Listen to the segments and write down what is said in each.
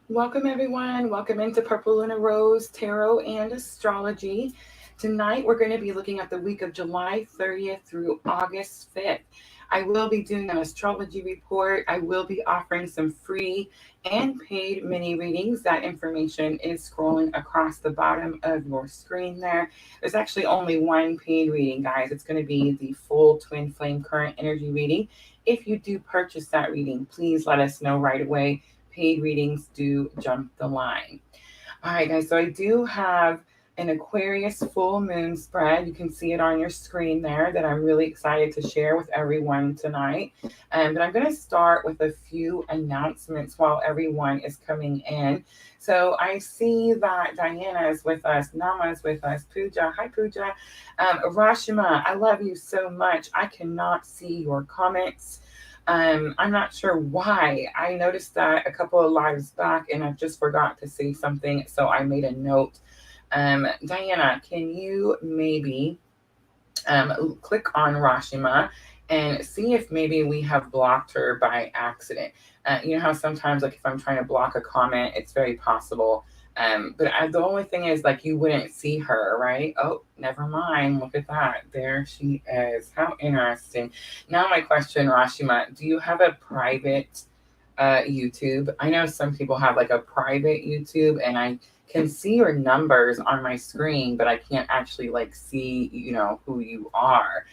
Welcome, everyone. Welcome into Purple LunaRose Tarot and Astrology. Tonight, we're going to be looking at the week of July 30th through August 5th. I will be doing an astrology report. I will be offering some free and paid mini readings. That information is scrolling across the bottom of your screen there. There's actually only one paid reading, guys. It's going to be the full twin flame current energy reading. If you do purchase that reading, please let us know right away. Paid readings do jump the line. All right, guys, so I do have an Aquarius full moon spread. You can see it on your screen there that I'm really excited to share with everyone tonight. But I'm going to start with a few announcements while everyone is coming in. So I see that Diana is with us, Nama is with us, Pooja. Hi, Pooja. Rashima, I love you so much. I cannot see your comments. I'm not sure why. I noticed that a couple of lives back and I just forgot to say something, so I made a note. Diana, can you maybe click on Rashima and see if maybe we have blocked her by accident? You know how sometimes, like, if I'm trying to block a comment, it's very possible. The only thing is, like, you wouldn't see her, right? Oh, never mind. Look at that. There she is. How interesting. Now, my question, Rashima, do you have a private YouTube? I know some people have like a private YouTube, and I can see your numbers on my screen, but I can't actually like see, who you are.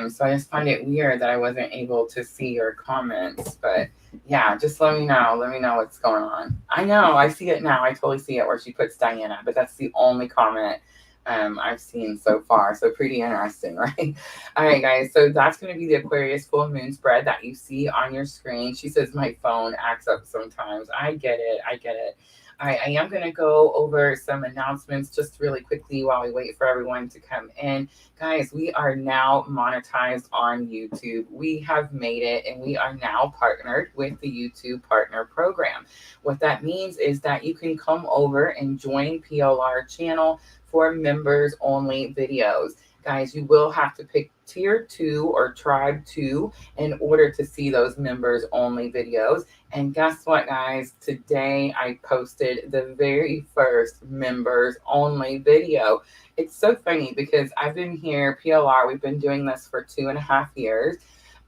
So I just find it weird that I wasn't able to see your comments. But yeah, just let me know. Let me know what's going on. I know, I see it now. I totally see it where she puts Diana, but that's the only comment I've seen so far. So pretty interesting, right? All right, guys. So that's going to be the Aquarius full moon spread that you see on your screen. She says my phone acts up sometimes. I get it. I get it. All right, I am going to go over some announcements just really quickly while we wait for everyone to come in. Guys, we are now monetized on YouTube. We have made it, and we are now partnered with the YouTube Partner Program. What that means is that you can come over and join PLR channel for members only videos. Guys, you will have to pick tier 2 or tribe 2 in order to see those members only videos. And guess what, guys? Today I posted the very first members only video. It's so funny because I've been here, PLR, we've been doing this for 2.5 years.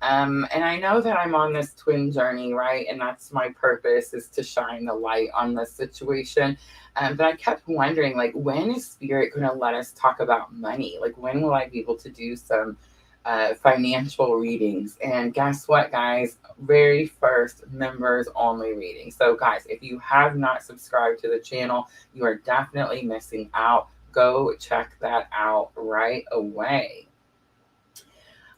And I know that I'm on this twin journey, right? And that's my purpose, is to shine the light on this situation. But I kept wondering, like, when is Spirit going to let us talk about money? Like, when will I be able to do some financial readings? And guess what, guys? Very first members only reading. So, guys, if you have not subscribed to the channel, you are definitely missing out. Go check that out right away.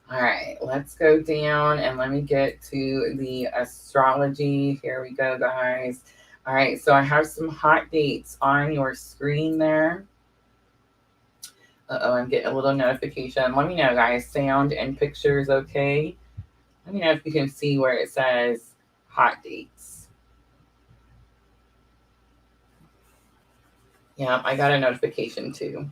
All right, let's go down and let me get to the astrology. Here we go, guys. All right, so I have some hot dates on your screen there. I'm getting a little notification. Let me know, guys. Sound and pictures okay? Let me know if you can see where it says hot dates. Yeah, I got a notification too.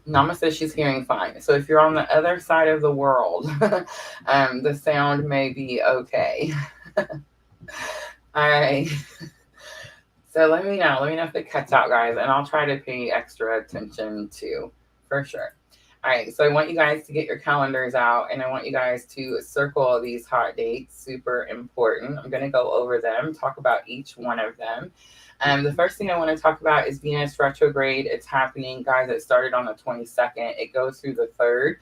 Nama says she's hearing fine. So if you're on the other side of the world, the sound may be okay. All right. So let me know. Let me know if it cuts out, guys, and I'll try to pay extra attention too, for sure. All right, so I want you guys to get your calendars out, and I want you guys to circle these hot dates. Super important. I'm going to go over them, talk about each one of them. The first thing I want to talk about is Venus retrograde. It's happening, guys. It started on the 22nd. It goes through the 3rd.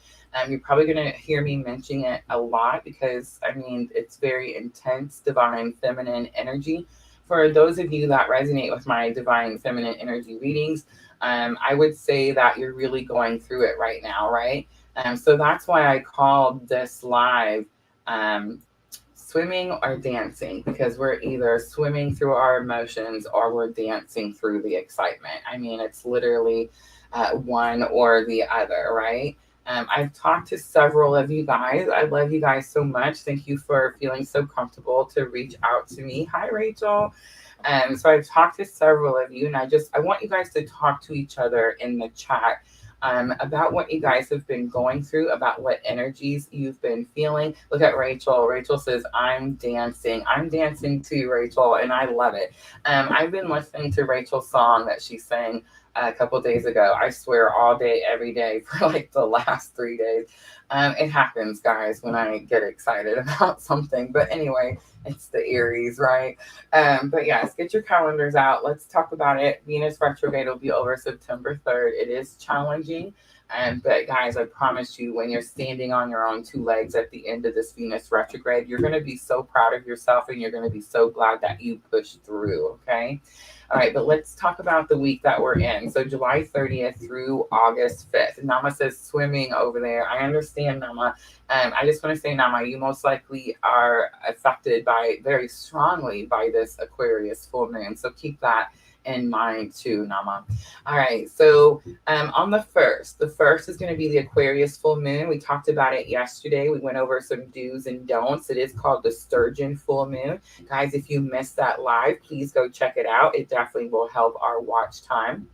You're probably going to hear me mention it a lot because, I mean, it's very intense, divine feminine energy. For those of you that resonate with my divine feminine energy readings, I would say that you're really going through it right now, right? So that's why I called this live swimming or dancing, because we're either swimming through our emotions or we're dancing through the excitement. I mean, it's literally one or the other, right? I've talked to several of you guys. I love you guys so much. Thank you for feeling so comfortable to reach out to me. Hi, Rachel. So I've talked to several of you, and I want you guys to talk to each other in the chat. about what you guys have been going through, about what energies you've been feeling. Look at Rachel. Rachel says, I'm dancing. I'm dancing too, Rachel, and I love it. I've been listening to Rachel's song that she sang a couple days ago. I swear all day, every day for like the last 3 days. It happens, guys, when I get excited about something. But anyway, it's the Aries, right? But yes, get your calendars out. Let's talk about it. Venus retrograde will be over September 3rd. It is challenging. But guys, I promise you, when you're standing on your own two legs at the end of this Venus retrograde, you're going to be so proud of yourself and you're going to be so glad that you pushed through. Okay. All right, but let's talk about the week that we're in. So July 30th through August 5th. Nama says swimming over there. I understand, Nama. I just want to say, Nama, you most likely are affected very strongly by this Aquarius full moon. So keep that in mind too, Nama. All right, so on the 1st is going to be the Aquarius full moon. We talked about it yesterday. We went over some do's and don'ts. It is called the Sturgeon Full Moon. Guys, if you missed that live, please go check it out. It definitely will help our watch time.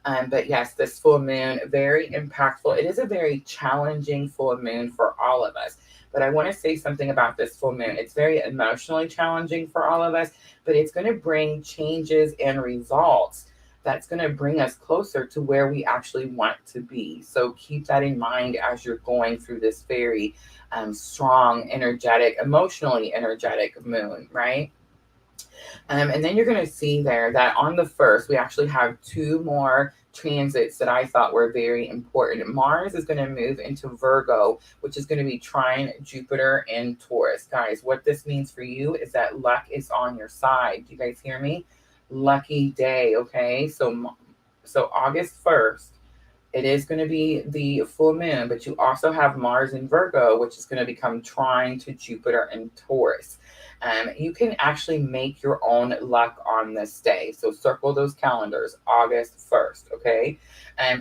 But yes, this full moon, very impactful. It is a very challenging full moon for all of us. But I want to say something about this full moon. It's very emotionally challenging for all of us, but it's going to bring changes and results that's going to bring us closer to where we actually want to be. So keep that in mind as you're going through this very strong, energetic, emotionally energetic moon, right? And then you're going to see there that on the 1st, we actually have 2 more transits that I thought were very important. Mars is going to move into Virgo, which is going to be trine Jupiter and Taurus. Guys, what this means for you is that luck is on your side. Do you guys hear me? Lucky day, okay? So August 1st, it is going to be the full moon, but you also have Mars in Virgo, which is going to become trine to Jupiter and Taurus. You can actually make your own luck on this day. So circle those calendars, August 1st, okay?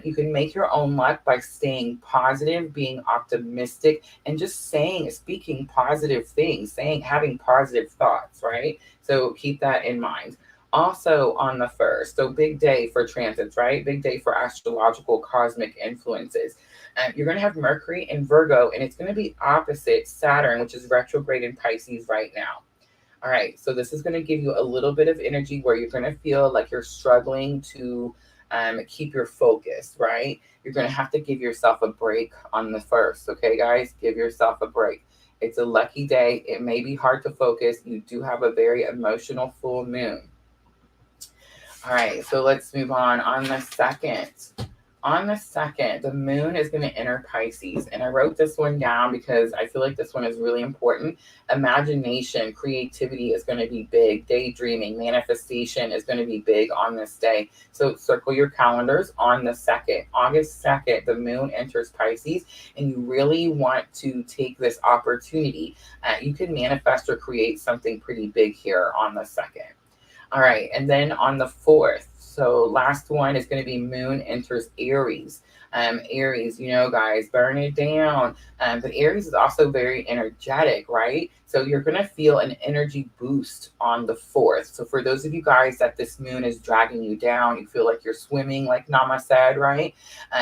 You can make your own luck by staying positive, being optimistic, and just speaking positive things, having positive thoughts, right? So keep that in mind. Also on the 1st, so big day for transits, right? Big day for astrological cosmic influences. You're going to have Mercury in Virgo, and it's going to be opposite Saturn, which is retrograde in Pisces right now. All right, so this is going to give you a little bit of energy where you're going to feel like you're struggling to keep your focus, right? You're going to have to give yourself a break on the 1st, okay, guys? Give yourself a break. It's a lucky day. It may be hard to focus. You do have a very emotional full moon. All right, so let's move on. On the 2nd, the moon is going to enter Pisces. And I wrote this one down because I feel like this one is really important. Imagination, creativity is going to be big. Daydreaming, manifestation is going to be big on this day. So circle your calendars on the 2nd. August 2nd, the moon enters Pisces, and you really want to take this opportunity. You can manifest or create something pretty big here on the 2nd. All right, and then on the 4th, so last one is going to be moon enters Aries. Aries, guys, burn it down. But Aries is also very energetic, right? So you're going to feel an energy boost on the 4th. So for those of you guys that this moon is dragging you down, you feel like you're swimming, like Nama said, right?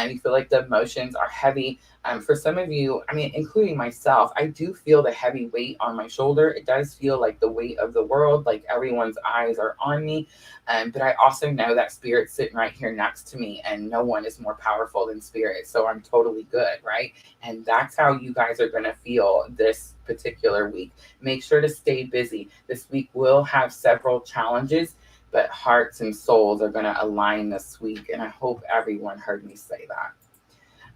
You feel like the emotions are heavy. For some of you, including myself, I do feel the heavy weight on my shoulder. It does feel like the weight of the world, like everyone's eyes are on me. But I also know that Spirit's sitting right here next to me, and no one is more powerful than Spirit. So I'm totally good, right? And that's how you guys are going to feel this particular week. Make sure to stay busy. This week will have several challenges, but hearts and souls are going to align this week. And I hope everyone heard me say that.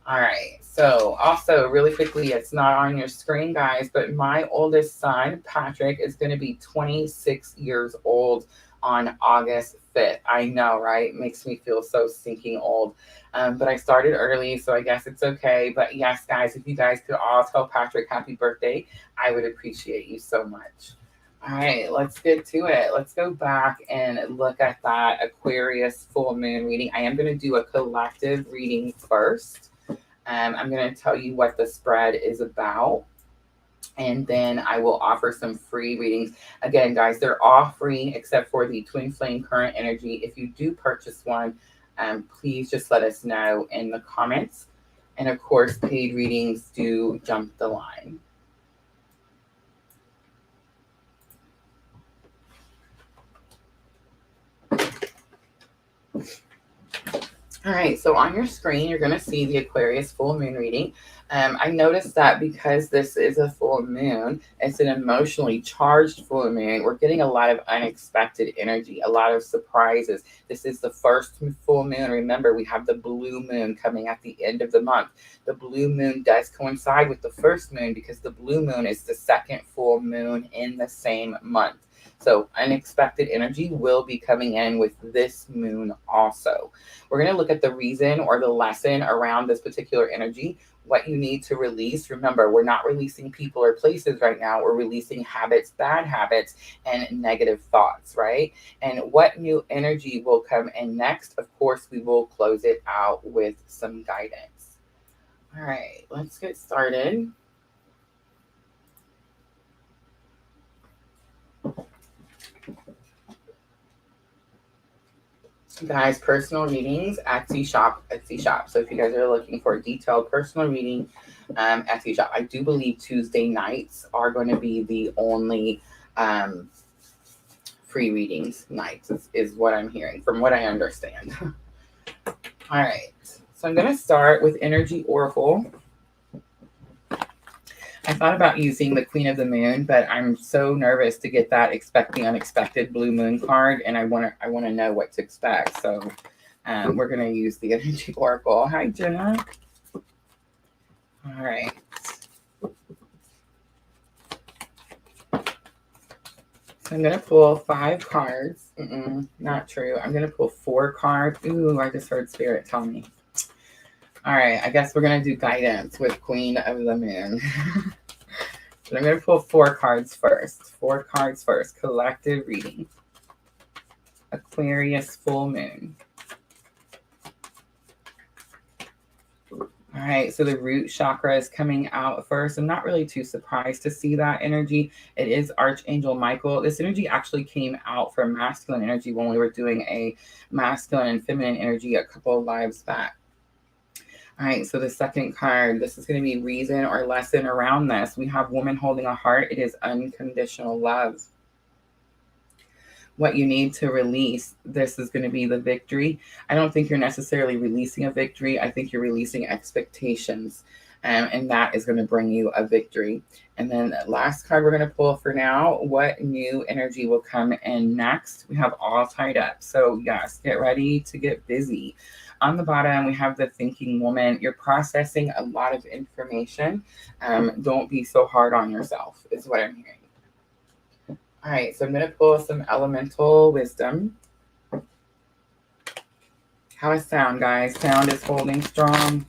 All right, so also really quickly, it's not on your screen, guys, but my oldest son, Patrick, is going to be 26 years old on August 5th. I know, right? Makes me feel so stinking old. But I started early, so I guess it's okay. But yes, guys, if you guys could all tell Patrick happy birthday, I would appreciate you so much. All right, let's get to it. Let's go back and look at that Aquarius full moon reading. I am going to do a collective reading first. I'm going to tell you what the spread is about, and then I will offer some free readings. Again, guys, they're all free except for the Twin Flame Current Energy. If you do purchase one, please just let us know in the comments. And of course, paid readings do jump the line. All right, so on your screen, you're going to see the Aquarius full moon reading. I noticed that because this is a full moon, it's an emotionally charged full moon. We're getting a lot of unexpected energy, a lot of surprises. This is the first full moon. Remember, we have the blue moon coming at the end of the month. The blue moon does coincide with the first moon because the blue moon is the second full moon in the same month. So unexpected energy will be coming in with this moon also. We're going to look at the reason or the lesson around this particular energy, what you need to release. Remember, we're not releasing people or places right now. We're releasing habits, bad habits, and negative thoughts, right? And what new energy will come in next? Of course, we will close it out with some guidance. All right, let's get started. Guys, personal readings, Etsy shop. So if you guys are looking for a detailed personal reading, Etsy shop. I do believe Tuesday nights are going to be the only free readings nights, is what I'm hearing, from what I understand. All right, so I'm going to start with Energy Oracle. I thought about using the Queen of the Moon, but I'm so nervous to get that Expect the Unexpected Blue Moon card, and I want to know what to expect. So we're going to use the Energy Oracle. Hi, Jenna. All right. So I'm going to pull 5 cards. Not true. I'm going to pull 4 cards. Ooh, I just heard Spirit tell me. All right, I guess we're going to do guidance with Queen of the Moon. So I'm going to pull 4 cards first. 4 cards first. Collective reading. Aquarius full moon. All right, so the root chakra is coming out first. I'm not really too surprised to see that energy. It is Archangel Michael. This energy actually came out from masculine energy when we were doing a masculine and feminine energy a couple of lives back. All right, so the second card, this is going to be reason or lesson around this. We have woman holding a heart. It is unconditional love. What you need to release, this is going to be the victory. I don't think you're necessarily releasing a victory. I think you're releasing expectations, and that is going to bring you a victory. And then the last card we're going to pull for now, what new energy will come in next? We have all tied up. So yes, get ready to get busy. On the bottom, we have the thinking woman. You're processing a lot of information. Don't be so hard on yourself, is what I'm hearing. All right, so I'm going to pull some elemental wisdom. How is sound, guys? Sound is holding strong.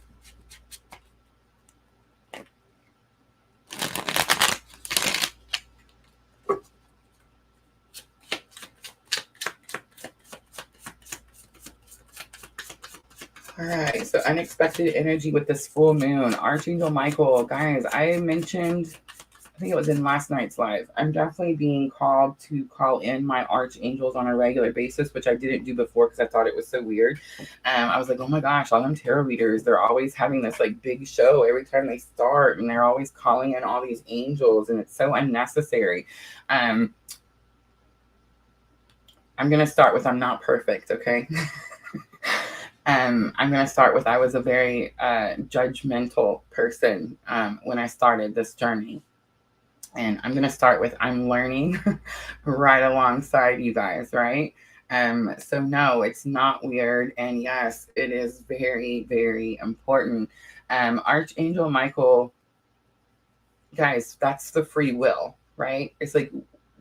All right, so unexpected energy with this full moon. Archangel Michael, guys, I mentioned, I think it was in last night's live, I'm definitely being called to call in my archangels on a regular basis, which I didn't do before because I thought it was so weird. I was like, oh my gosh, all them tarot readers, they're always having this like big show every time they start, and they're always calling in all these angels, and it's so unnecessary. I'm going to start with I'm not perfect, okay? I'm going to start with I was a very judgmental person when I started this journey. And I'm going to start with I'm learning right alongside you guys, right? So no, it's not weird. And yes, it is very, very important. Archangel Michael, guys, that's the free will, right? It's like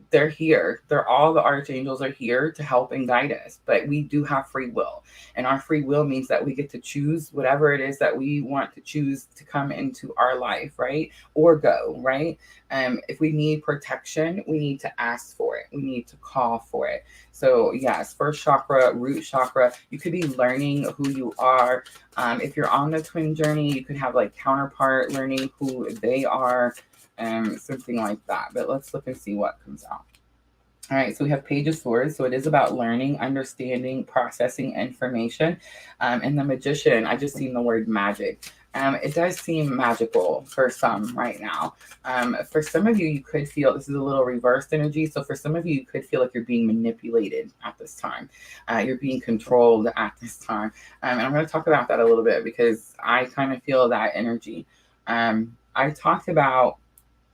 they're here. All the archangels are here to help and guide us, but we do have free will. And our free will means that we get to choose whatever it is that we want to choose to come into our life, right? Or go, right? If we need protection, we need to ask for it. We need to call for it. So yes, first chakra, root chakra, you could be learning who you are. If you're on the twin journey, you could have like counterpart learning who they are. Something like that. But let's look and see what comes out. All right, so we have Page of Swords. So it is about learning, understanding, processing information. And the Magician, I just seen the word magic. It does seem magical for some right now. For some of you, you could feel this is a little reversed energy. So for some of you, you could feel like you're being manipulated at this time. You're being controlled at this time. And I'm going to talk about that a little bit because I kind of feel that energy. I talked about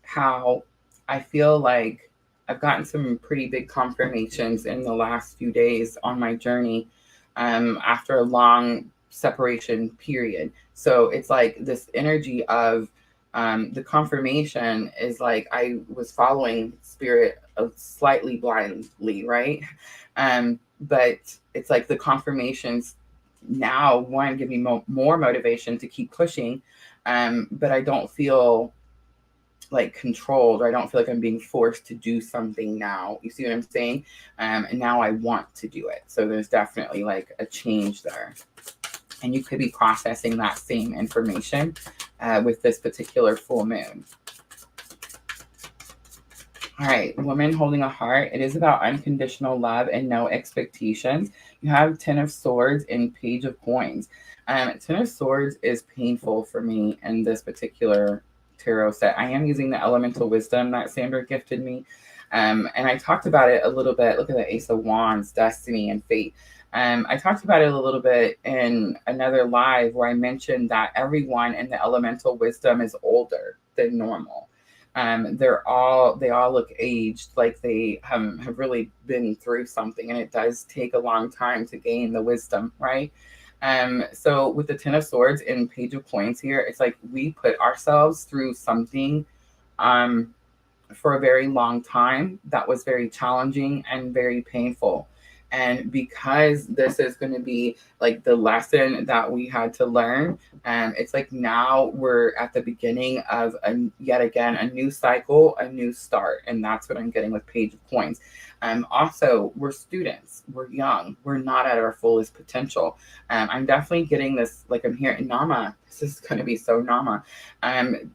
how I feel like I've gotten some pretty big confirmations in the last few days on my journey after a long separation period. So it's like this energy of the confirmation is like I was following spirit slightly blindly, right? But it's like the confirmations now want to give me more motivation to keep pushing, but I don't feel like controlled, or I don't feel like I'm being forced to do something now. You see what I'm saying? And now I want to do it. So there's definitely like a change there. And you could be processing that same information with this particular full moon. All right, woman holding a heart. It is about unconditional love and no expectations. You have 10 of Swords and Page of Coins. 10 of Swords is painful for me in this particular tarot set. I am using the elemental wisdom that Sandra gifted me. And I talked about it a little bit. Look at the Ace of Wands, Destiny, and Fate. I talked about it a little bit in another live where I mentioned that everyone in the elemental wisdom is older than normal. They all look aged, like they have really been through something, and it does take a long time to gain the wisdom, right? So with the 10 of Swords and Page of Coins here, it's like we put ourselves through something for a very long time that was very challenging and very painful. And because this is going to be like the lesson that we had to learn, it's like now we're at the beginning of yet again a new cycle, a new start. And that's what I'm getting with Page of Coins. Also, we're students, we're young, we're not at our fullest potential. I'm definitely getting this, like I'm hearing Nama. This is going to be so Nama.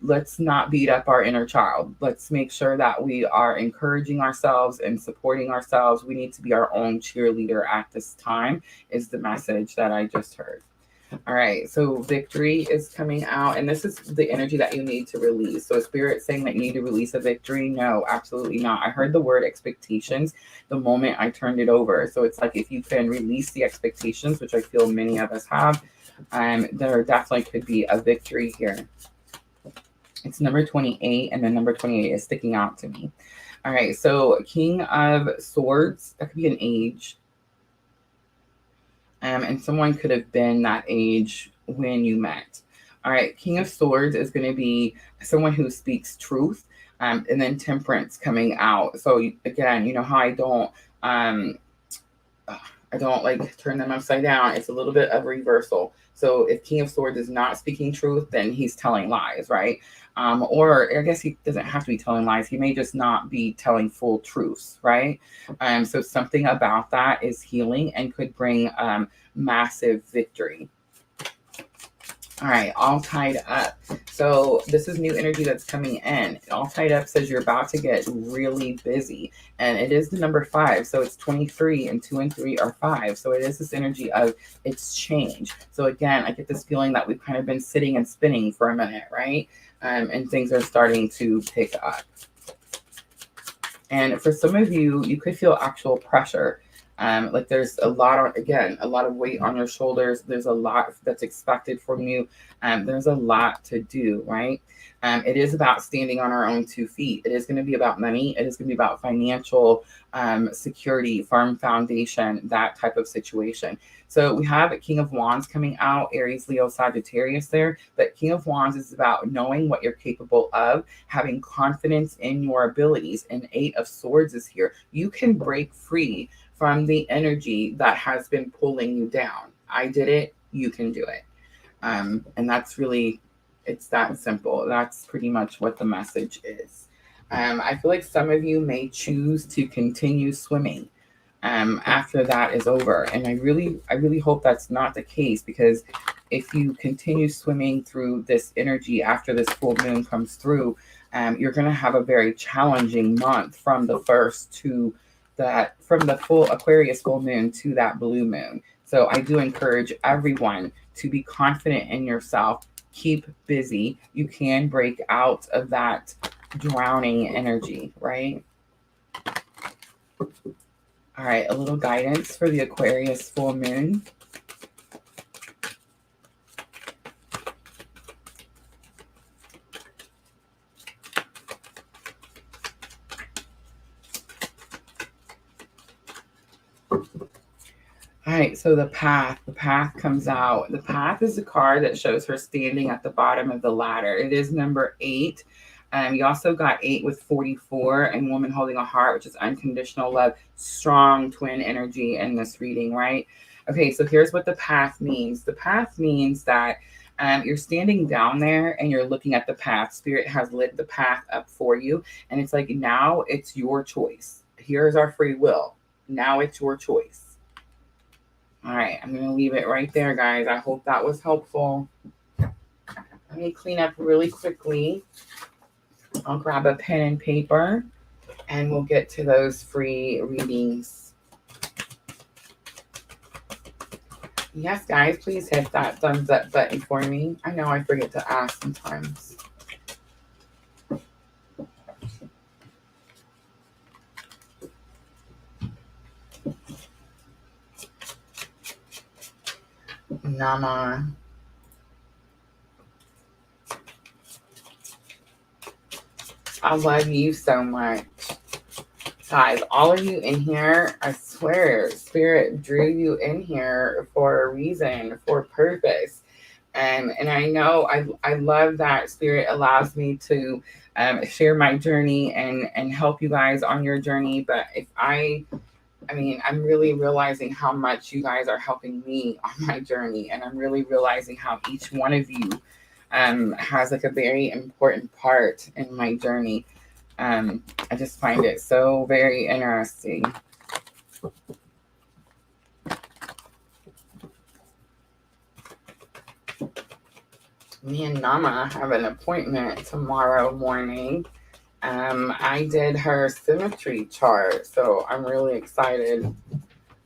Let's not beat up our inner child. Let's make sure that we are encouraging ourselves and supporting ourselves. We need to be our own cheerleader at this time, is the message that I just heard. All right, so victory is coming out, and this is the energy that you need to release. So Spirit saying that you need to release a victory? No, absolutely not. I heard the word expectations the moment I turned it over. So it's like if you can release the expectations, which I feel many of us have, there definitely could be a victory here. It's number 28, and then number 28 is sticking out to me. All right, so King of Swords, that could be an age. And someone could have been that age when you met. All right, King of Swords is going to be someone who speaks truth, and then Temperance coming out. So again, you know how I don't like turn them upside down. It's a little bit of reversal. So if King of Swords is not speaking truth, then he's telling lies, right? Or I guess he doesn't have to be telling lies. He may just not be telling full truths, right? So something about that is healing and could bring massive victory. All right, all tied up. So this is new energy that's coming in. All tied up says you're about to get really busy. And it is the number 5. So it's 23, and 2 and 3 are 5. So it is this energy of it's change. So again, I get this feeling that we've kind of been sitting and spinning for a minute, right? And things are starting to pick up. And for some of you, you could feel actual pressure. Like there's a lot of weight on your shoulders. There's a lot that's expected from you. There's a lot to do, right? It is about standing on our own 2 feet. It is going to be about money. It is going to be about financial security, firm foundation, that type of situation. So we have a King of Wands coming out, Aries, Leo, Sagittarius there. But King of Wands is about knowing what you're capable of, having confidence in your abilities. And 8 of Swords is here. You can break free from the energy that has been pulling you down. I did it, you can do it. And that's really, it's that simple. That's pretty much what the message is. I feel like some of you may choose to continue swimming after that is over. And I really hope that's not the case, because if you continue swimming through this energy after this full moon comes through, you're going to have a very challenging month from the 1st to from the full Aquarius full moon to that blue moon. So I do encourage everyone to be confident in yourself. Keep busy. You can break out of that drowning energy, right? All right, a little guidance for the Aquarius full moon. All right, so the path comes out. The path is a card that shows her standing at the bottom of the ladder. It is number 8. You also got 8 with 44 and woman holding a heart, which is unconditional love, strong twin energy in this reading, right? Okay, so here's what the path means. The path means that you're standing down there and you're looking at the path. Spirit has lit the path up for you. And it's like, now it's your choice. Here's our free will. Now it's your choice. All right, I'm going to leave it right there, guys. I hope that was helpful. Let me clean up really quickly. I'll grab a pen and paper, and we'll get to those free readings. Yes, guys, please hit that thumbs up button for me. I know I forget to ask sometimes. Nama. I love you so much. Guys, all of you in here, I swear, Spirit drew you in here for a reason, for a purpose. And I know I love that Spirit allows me to share my journey and help you guys on your journey. But I'm really realizing how much you guys are helping me on my journey. And I'm really realizing how each one of you has like a very important part in my journey. I just find it so very interesting. Me and Nama have an appointment tomorrow morning. I did her symmetry chart, so I'm really excited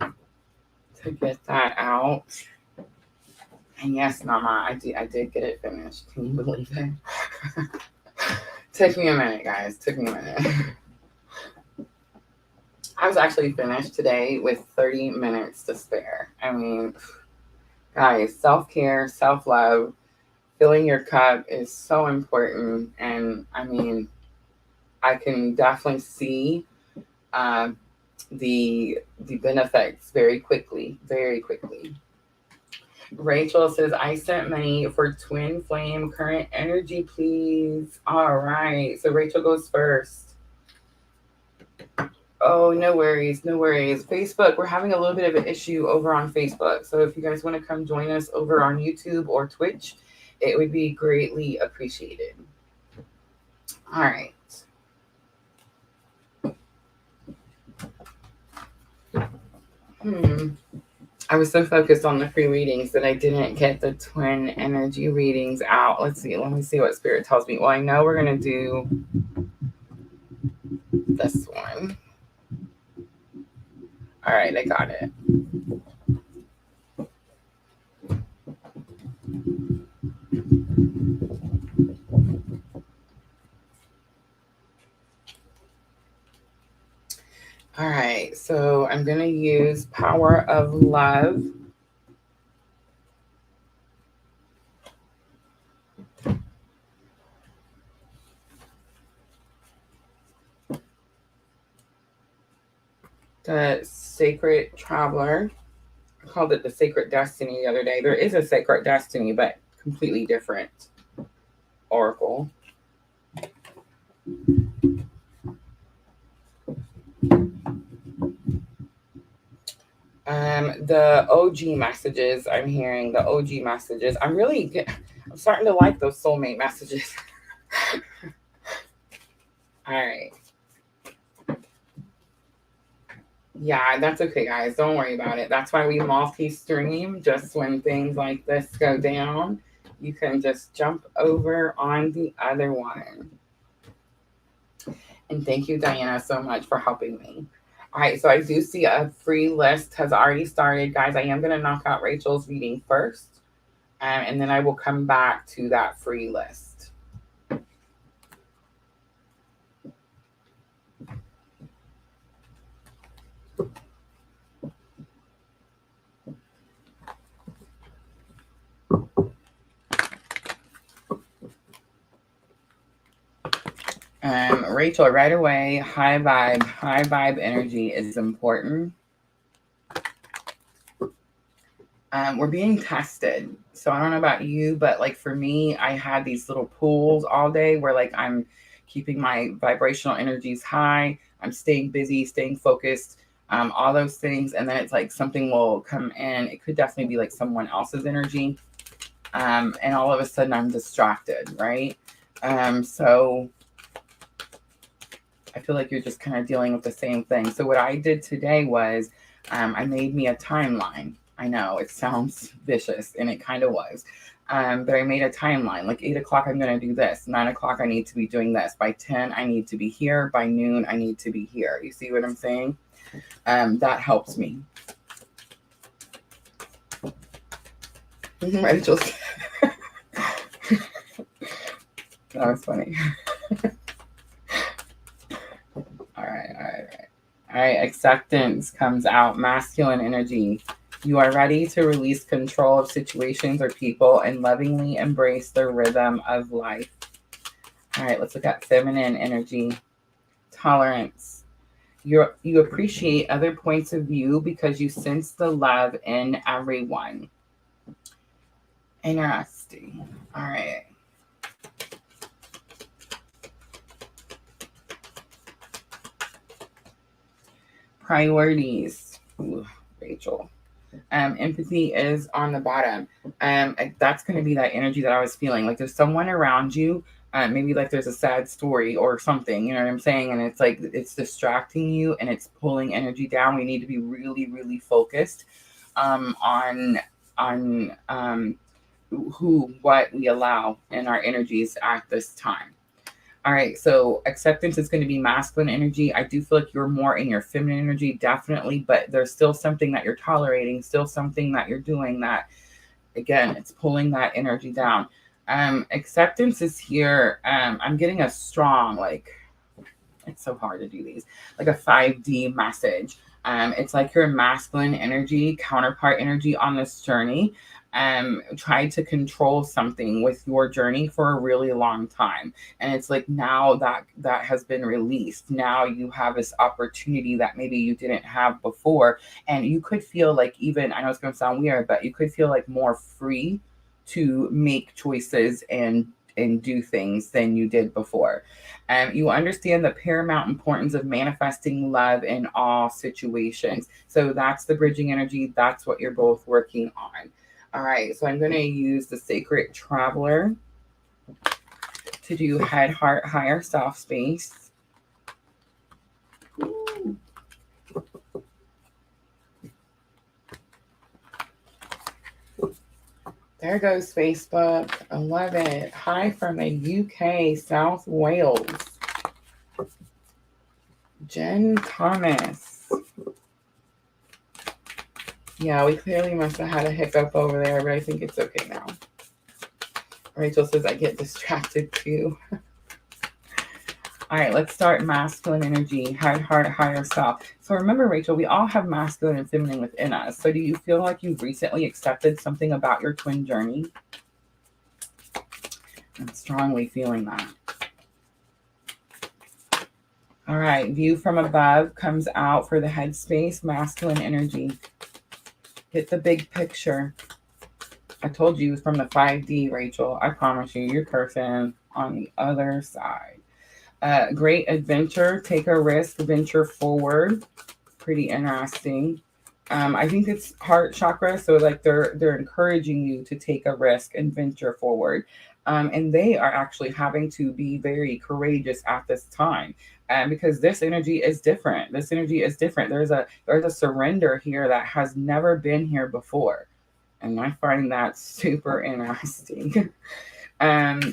to get that out. And yes, Nama, I did get it finished. Can you believe it? Took me a minute, guys. Took me a minute. I was actually finished today with 30 minutes to spare. I mean, guys, self-care, self-love, filling your cup is so important. And I mean, I can definitely see the benefits very quickly, very quickly. Rachel says, I sent money for twin flame current energy, please. All right. So Rachel goes first. Oh, no worries. No worries. Facebook, we're having a little bit of an issue over on Facebook. So if you guys want to come join us over on YouTube or Twitch, it would be greatly appreciated. All right. I was so focused on the free readings that I didn't get the twin energy readings out. Let's see. Let me see what Spirit tells me. Well, I know we're going to do this one. All right, I got it. All right, so I'm going to use Power of Love. The Sacred Traveler. I called it the Sacred Destiny the other day. There is a Sacred Destiny, but completely different oracle. The OG messages I'm hearing, the OG messages. I'm starting to like those soulmate messages. All right. Yeah, that's okay, guys. Don't worry about it. That's why we multi-stream. Just when things like this go down, you can just jump over on the other one. And thank you, Diana, so much for helping me. All right, so I do see a free list has already started. Guys, I am going to knock out Rachel's reading first, and then I will come back to that free list. Rachel, right away, high vibe energy is important. We're being tested. So I don't know about you, but like for me, I had these little pools all day where like I'm keeping my vibrational energies high. I'm staying busy, staying focused, all those things. And then it's like something will come in. It could definitely be like someone else's energy. And all of a sudden I'm distracted, right? So I feel like you're just kind of dealing with the same thing. So what I did today was I made me a timeline. I know it sounds vicious, and it kind of was. But I made a timeline. Like 8 o'clock, I'm going to do this. 9 o'clock, I need to be doing this. By 10, I need to be here. By noon, I need to be here. You see what I'm saying? That helps me. Rachel. That was funny. All right, acceptance comes out. Masculine energy. You are ready to release control of situations or people and lovingly embrace the rhythm of life. All right, let's look at feminine energy. Tolerance. You appreciate other points of view because you sense the love in everyone. Interesting. All right. Priorities. Ooh, Rachel. Empathy is on the bottom. That's going to be that energy that I was feeling. Like there's someone around you, maybe like there's a sad story or something, you know what I'm saying? And it's like, it's distracting you and it's pulling energy down. We need to be really, really focused on what we allow in our energies at this time. All right, so acceptance is going to be masculine energy. I do feel like you're more in your feminine energy, definitely, but there's still something that you're tolerating, still something that you're doing that, again, it's pulling that energy down. Acceptance is here. I'm getting a strong, like, it's so hard to do these, like a 5D message. It's like your masculine energy, counterpart energy on this journey. Tried to control something with your journey for a really long time, and it's like now that has been released. Now you have this opportunity that maybe you didn't have before, and you could feel like, even, I know it's going to sound weird, but you could feel like more free to make choices and do things than you did before. You understand the paramount importance of manifesting love in all situations. So that's the bridging energy. That's what you're both working on. All right, so I'm going to use the Sacred Traveler to do head, heart, higher self space. Ooh. There goes Facebook. I love it. Hi from the UK, South Wales. Jen Thomas. Yeah, we clearly must have had a hiccup over there, but I think it's okay now. Rachel says I get distracted too. All right, let's start masculine energy, head, heart, higher self. So remember, Rachel, we all have masculine and feminine within us. So do you feel like you've recently accepted something about your twin journey? I'm strongly feeling that. All right, view from above comes out for the headspace, masculine energy. Get the big picture. I told you from the 5D, Rachel. I promise you, your person on the other side. Great adventure. Take a risk. Venture forward. Pretty interesting. I think it's heart chakra. So like they're encouraging you to take a risk and venture forward. And they are actually having to be very courageous at this time. Because this energy is different. This energy is different. There's a surrender here that has never been here before. And I find that super interesting.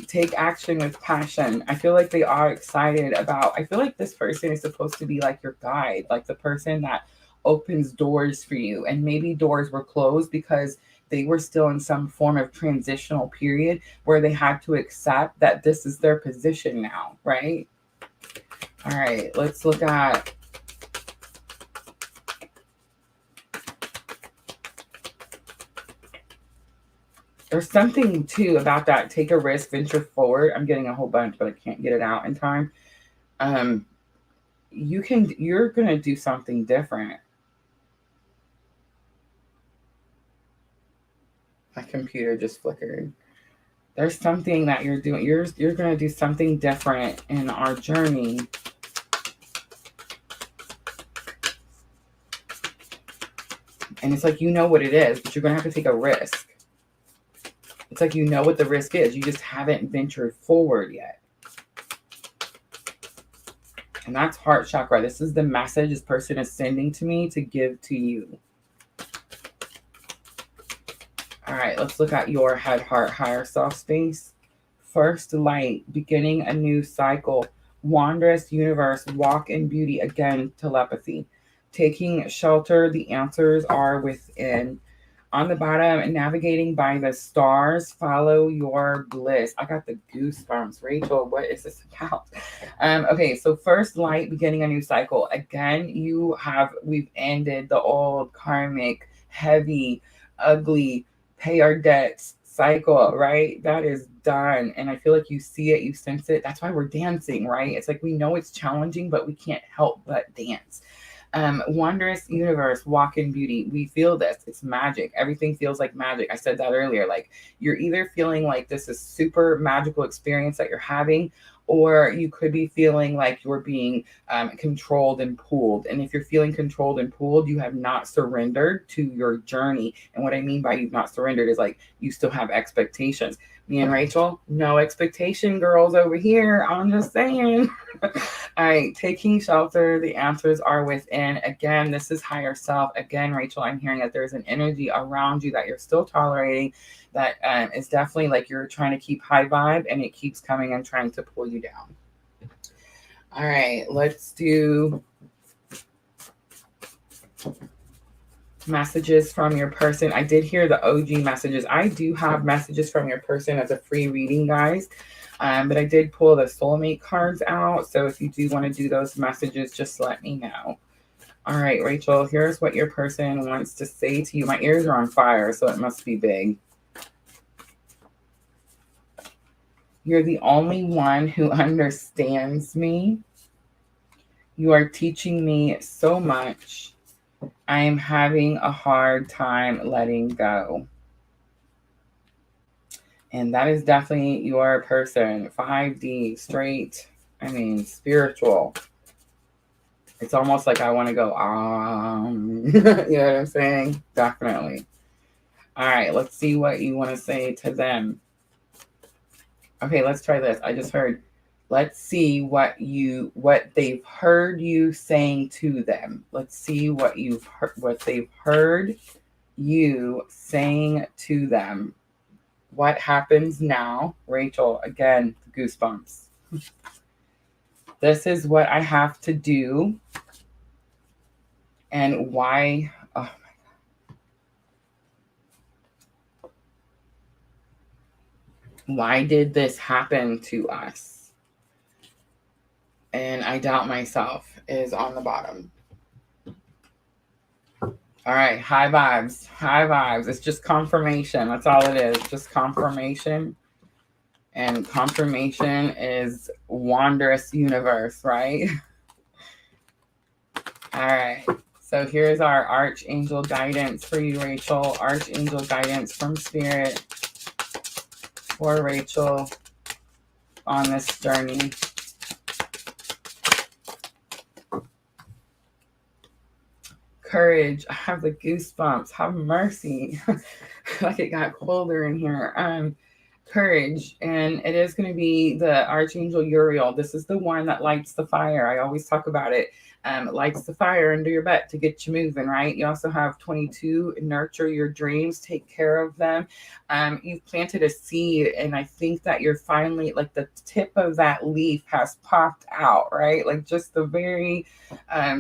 Take action with passion. I feel like they are excited about, I feel like this person is supposed to be like your guide, like the person that opens doors for you. And maybe doors were closed because they were still in some form of transitional period where they had to accept that this is their position now, right? All right, let's look at there's something too about that. Take a risk, venture forward. I'm getting a whole bunch, but I can't get it out in time. You're gonna do something different. My computer just flickered. There's something that you're doing. You're gonna do something different in our journey. And it's like, you know what it is, but you're gonna have to take a risk. It's like, you know what the risk is. You just haven't ventured forward yet. And that's heart chakra. This is the message this person is sending to me to give to you. All right, let's look at your head, heart, higher self space. First light, beginning a new cycle. Wondrous universe, walk in beauty. Again, telepathy. Taking shelter, the answers are within. On the bottom, navigating by the stars, follow your bliss. I got the goosebumps. Rachel, what is this about? Okay, so first light, beginning a new cycle. Again, we've ended the old karmic, heavy, ugly, pay our debts cycle, right? That is done. And I feel like you see it, you sense it. That's why we're dancing, right? It's like we know it's challenging, but we can't help but dance. Wondrous universe, walk in beauty. We feel this. It's magic. Everything feels like magic. I said that earlier. Like, you're either feeling like this is super magical experience that you're having, or you could be feeling like you're being controlled and pulled. And if you're feeling controlled and pulled, you have not surrendered to your journey. And what I mean by you've not surrendered is like you still have expectations. Me and Rachel, no expectation girls over here. I'm just saying. All right, taking shelter. The answers are within. Again, this is higher self. Again, Rachel, I'm hearing that there's an energy around you that you're still tolerating. That is definitely like you're trying to keep high vibe, and it keeps coming and trying to pull you down. All right, let's do messages from your person. I did hear the OG messages. I do have messages from your person as a free reading, guys. But I did pull the soulmate cards out. So if you do want to do those messages, just let me know. All right, Rachel, here's what your person wants to say to you. My ears are on fire, so it must be big. You're the only one who understands me. You are teaching me so much. I am having a hard time letting go. And that is definitely your person. 5D, straight, spiritual. It's almost like I want to go, you know what I'm saying? Definitely. All right, let's see what you want to say to them. Okay, let's try this. I just heard, let's see what they've heard you saying to them. Let's see what they've heard you saying to them. What happens now? Rachel, again, goosebumps. This is what I have to do. And why? Oh my God. Why did this happen to us? And I doubt myself is on the bottom. All right, high vibes, high vibes. It's just confirmation. That's all it is, just confirmation. And confirmation is wondrous universe, right? All right, so here's our archangel guidance for you, Rachel. Archangel guidance from Spirit for Rachel on this journey. Courage. I have the goosebumps. Have mercy. Like it got colder in here. courage, and it is going to be the Archangel Uriel. This is the one that lights the fire. I always talk about it. It lights the fire under your butt to get you moving, right? You also have 22, nurture your dreams, take care of them. You've planted a seed, and I think that you're finally, like, the tip of that leaf has popped out, right? Like just the very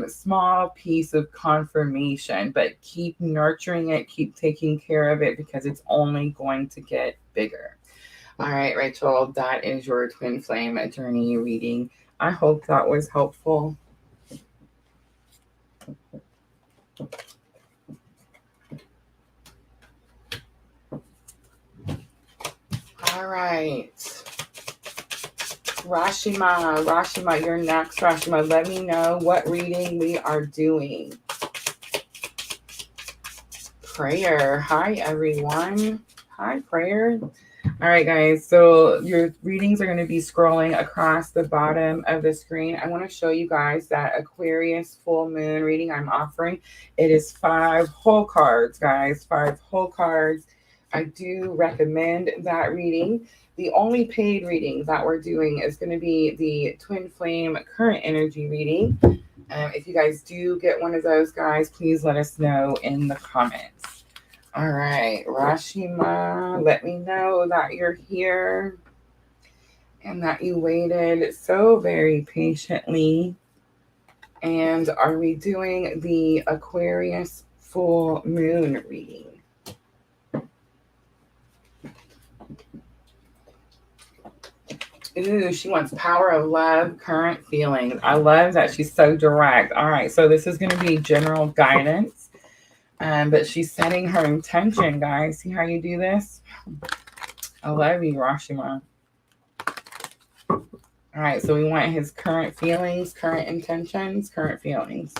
small piece of confirmation, but keep nurturing it, keep taking care of it, because it's only going to get bigger. All right, Rachel, that is your twin flame journey reading. I hope that was helpful. All right. Rashima, you're next. Rashima, let me know what reading we are doing. Prayer. Hi, everyone. Hi, Prayer. All right, guys. So your readings are going to be scrolling across the bottom of the screen. I want to show you guys that Aquarius full moon reading I'm offering. It is 5 whole cards, guys. 5 whole cards. I do recommend that reading. The only paid reading that we're doing is going to be the twin flame current energy reading. If you guys do get one of those, guys, please let us know in the comments. All right, Rashima, let me know that you're here and that you waited so very patiently. And are we doing the Aquarius full moon reading? Ooh, she wants power of love, current feelings. I love that she's so direct. All right, so this is going to be general guidance, but she's setting her intention, guys. See how you do this? I love you, Rashima. All right, so we want his current feelings, current intentions, current feelings.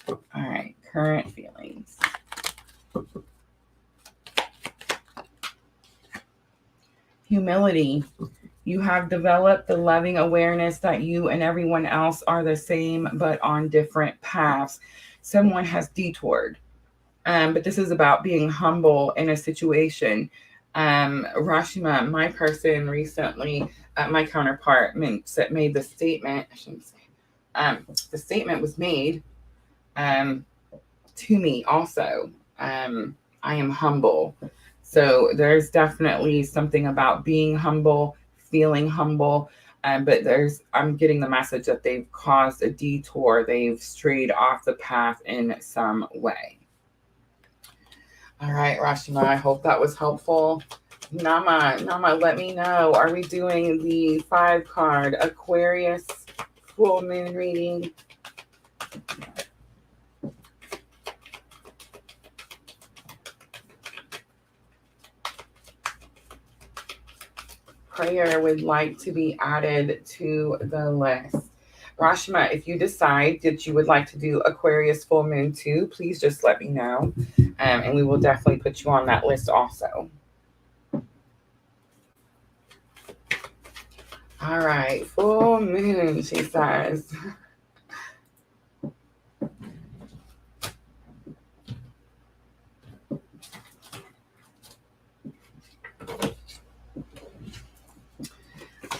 All right, current feelings. Humility. You have developed the loving awareness that you and everyone else are the same, but on different paths. Someone has detoured. But this is about being humble in a situation. Rashima, my person recently, my counterpart made the statement, I shouldn't say, the statement was made to me also. I am humble. So there's definitely something about being humble, feeling humble. But I'm getting the message that they've caused a detour. They've strayed off the path in some way. All right, Rashima, I hope that was helpful. Nama, let me know. Are we doing the 5-card Aquarius full moon reading? Prayer would like to be added to the list. Rashima, if you decide that you would like to do Aquarius full moon too, please just let me know, and we will definitely put you on that list also. All right, full moon, she says.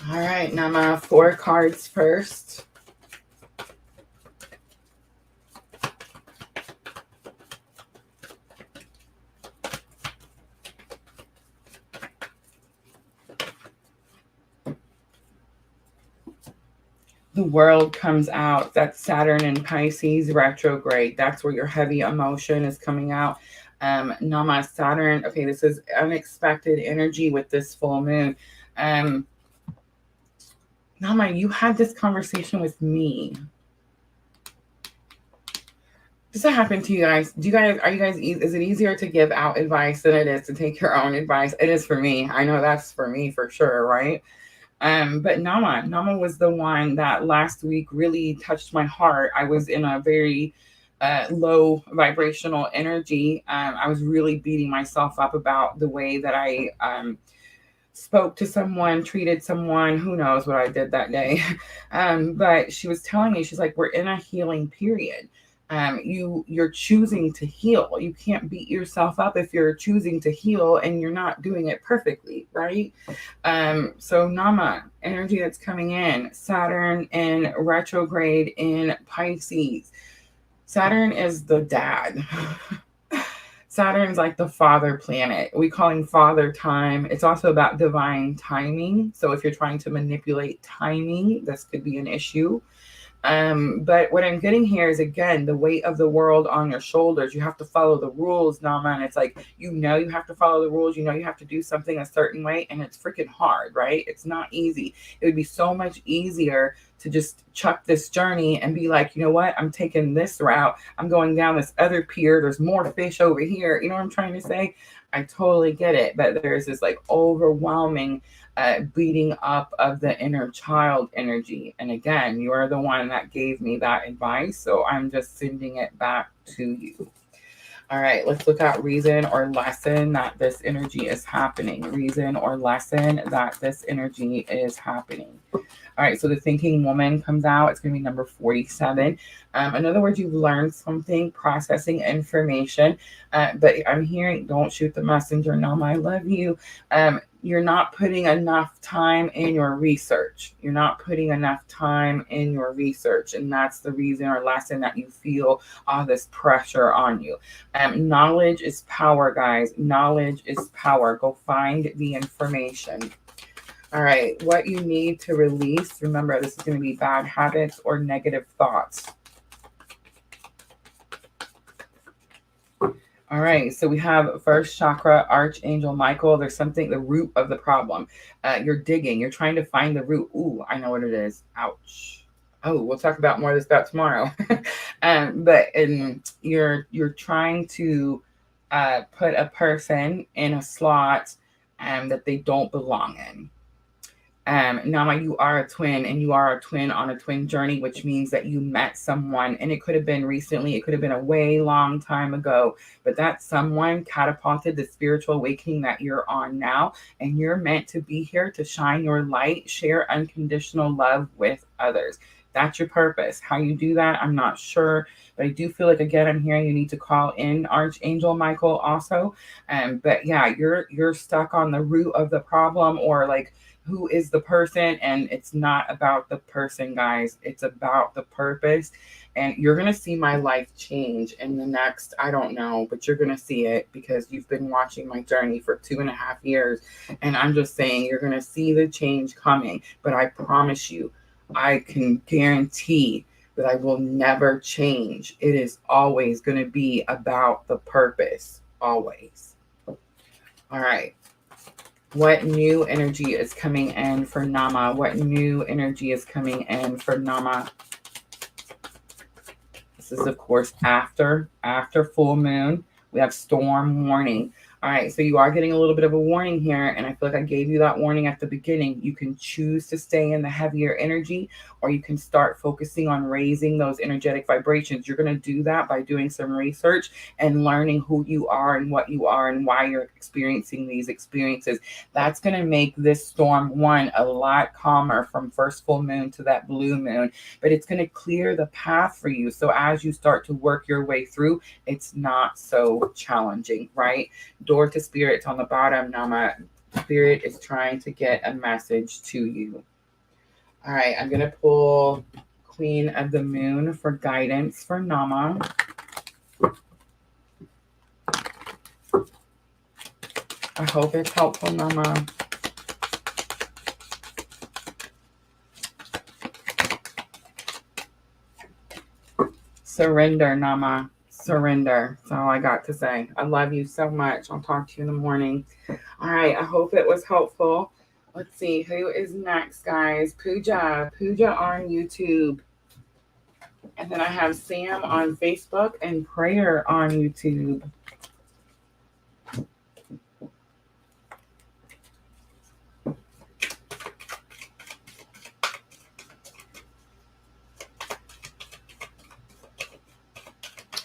All right, Nama, 4 cards first. The World comes out. That's Saturn and Pisces retrograde. That's where your heavy emotion is coming out. Nama, Saturn. Okay, this is unexpected energy with this full moon. Nama, you had this conversation with me. Does that happen to you guys? Is it easier to give out advice than it is to take your own advice? It is for me. I know that's for me for sure, right? But Nama was the one that last week really touched my heart. I was in a very low vibrational energy. I was really beating myself up about the way that I spoke to someone, treated someone. Who knows what I did that day. But she was telling me, she's like, we're in a healing period. You're choosing to heal. You can't beat yourself up if you're choosing to heal and you're not doing it perfectly, right? So Nama, energy that's coming in, Saturn in retrograde in Pisces. Saturn is the dad. Saturn's like the father planet. We call him father time. It's also about divine timing. So if you're trying to manipulate timing, this could be an issue. But what I'm getting here is, again, the weight of the world on your shoulders. You have to follow the rules, Nama. And it's like, you have to follow the rules. You have to do something a certain way. And it's freaking hard, right? It's not easy. It would be so much easier to just chuck this journey and be like, you know what? I'm taking this route. I'm going down this other pier. There's more fish over here. You know what I'm trying to say? I totally get it. But there's this like overwhelming beating up of the inner child energy. And again, you are the one that gave me that advice. So I'm just sending it back to you. All right, let's look at reason or lesson that this energy is happening. Reason or lesson that this energy is happening. All right, so the thinking woman comes out. It's going to be number 47. In other words, you've learned something, processing information. But I'm hearing, don't shoot the messenger. Nama, I love you. You're not putting enough time in your research. You're not putting enough time in your research. And that's the reason or lesson that you feel all this pressure on you. Knowledge is power, guys. Knowledge is power. Go find the information. All right, what you need to release. Remember, this is going to be bad habits or negative thoughts. All right, so we have first chakra, Archangel Michael. There's something, the root of the problem. You're digging. You're trying to find the root. Ooh, I know what it is. Ouch. Oh, we'll talk about more of this about tomorrow. But you're trying to put a person in a slot that they don't belong in. Nama, you are a twin, and you are a twin on a twin journey, which means that you met someone, and it could have been recently, it could have been a way long time ago, but that someone catapulted the spiritual awakening that you're on now, and you're meant to be here to shine your light, share unconditional love with others. That's your purpose. How you do that, I'm not sure, but I do feel like, again, I'm hearing you need to call in Archangel Michael also. But yeah, you're stuck on the root of the problem, or like, who is the person? And it's not about the person, guys. It's about the purpose. And you're going to see my life change in the next, I don't know, but you're going to see it because you've been watching my journey for 2.5 years. And I'm just saying, you're going to see the change coming. But I promise you, I can guarantee that I will never change. It is always going to be about the purpose. Always. All right. What new energy is coming in for Nama? What new energy is coming in for Nama? This is, of course, after full moon. We have storm warning. All right, so you are getting a little bit of a warning here, and I feel like I gave you that warning at the beginning. You can choose to stay in the heavier energy, or you can start focusing on raising those energetic vibrations. You're going to do that by doing some research and learning who you are and what you are and why you're experiencing these experiences. That's going to make this storm one a lot calmer from first full moon to that blue moon, but it's going to clear the path for you. So as you start to work your way through, it's not so challenging, right? Door to spirits on the bottom, Nama. Spirit is trying to get a message to you. All right, I'm going to pull Queen of the Moon for guidance for Nama. I hope it's helpful, Nama. Surrender, Nama. Surrender. That's all I got to say. I love you so much. I'll talk to you in the morning. All right. I hope it was helpful. Let's see. Who is next, guys? Pooja on YouTube. And then I have Sam on Facebook and Prayer on YouTube.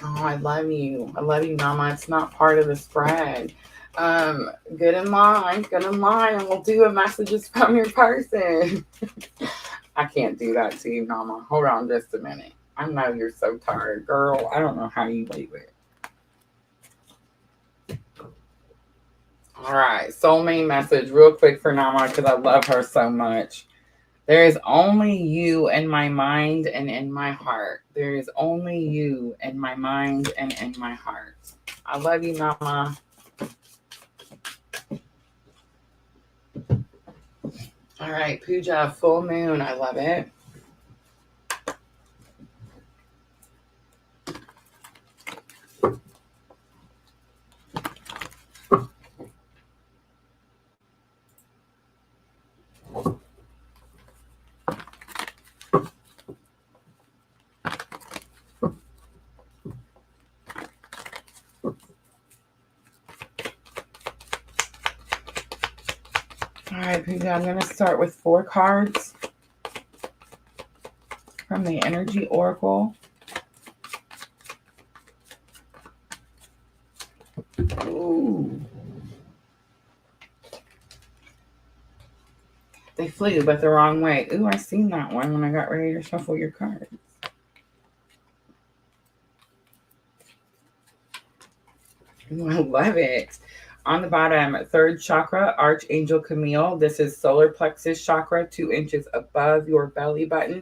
Oh, I love you. I love you, Nama. It's not part of the spread. Get in line, and we'll do a messages from your person. I can't do that to you, Nama. Hold on just a minute. I know you're so tired, girl. I don't know how you leave it. All right, soulmate message real quick for Nama because I love her so much. There is only you in my mind and in my heart. There is only you in my mind and in my heart. I love you, Nama. All right, Puja, full moon. I love it. All right, Puja, I'm going to start with 4 cards from the Energy Oracle. Ooh. They flew, but the wrong way. Ooh, I seen that one when I got ready to shuffle your cards. Ooh, I love it. On the bottom, 3rd chakra, Archangel Camille. This is solar plexus chakra, 2 inches above your belly button.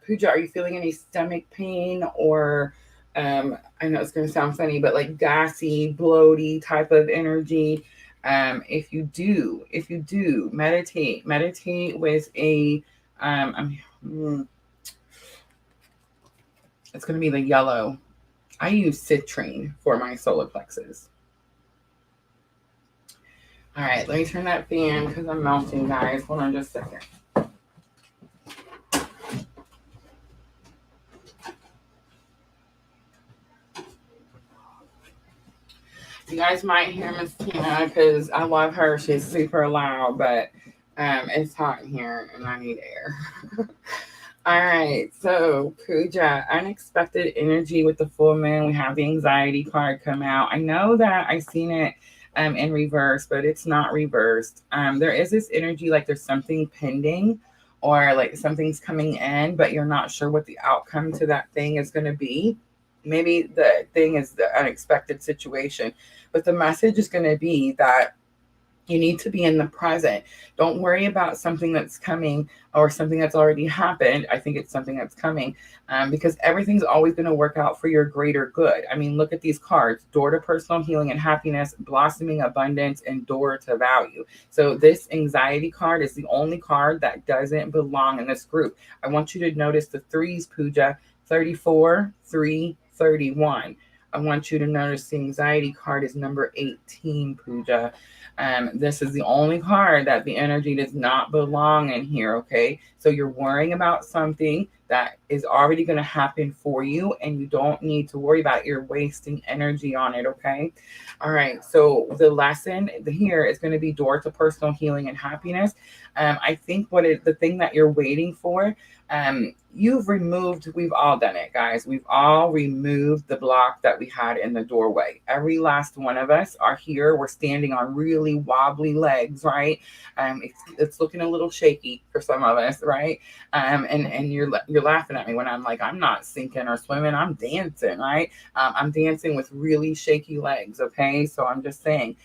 Puja, are you feeling any stomach pain or, I know it's going to sound funny, but like gassy, bloaty type of energy? If you do, meditate with a, it's going to be the yellow. I use citrine for my solar plexus. All right, let me turn that fan because I'm melting, guys. Hold on just a second. You guys might hear Miss Tina because I love her. She's super loud, but it's hot in here and I need air. All right, so Puja, unexpected energy with the full moon. We have the anxiety card come out. I know that I've seen it in reverse, but it's not reversed. There is this energy like there's something pending or like something's coming in, but you're not sure what the outcome to that thing is going to be. Maybe the thing is the unexpected situation, but the message is going to be that you need to be in the present. Don't worry about something that's coming or something that's already happened. I think it's something that's coming because everything's always going to work out for your greater good. I mean, look at these cards: door to personal healing and happiness, blossoming abundance, and door to value. So this anxiety card is the only card that doesn't belong in this group. I want you to notice the 3s, Puja: 34, 3, 31. I want you to notice the anxiety card is number 18, Puja. This is the only card that the energy does not belong in here, okay? So you're worrying about something that is already going to happen for you, and you don't need to worry about it. You're wasting energy on it, okay? All right, so the lesson here is going to be door to personal healing and happiness. I think the thing that you're waiting for, we've all done it, guys. We've all removed the block that we had in the doorway. Every last one of us are here. We're standing on really wobbly legs, right? It's looking a little shaky for some of us, right? And you're laughing at me when I'm like, I'm not sinking or swimming. I'm dancing, right? I'm dancing with really shaky legs, okay? So I'm just saying,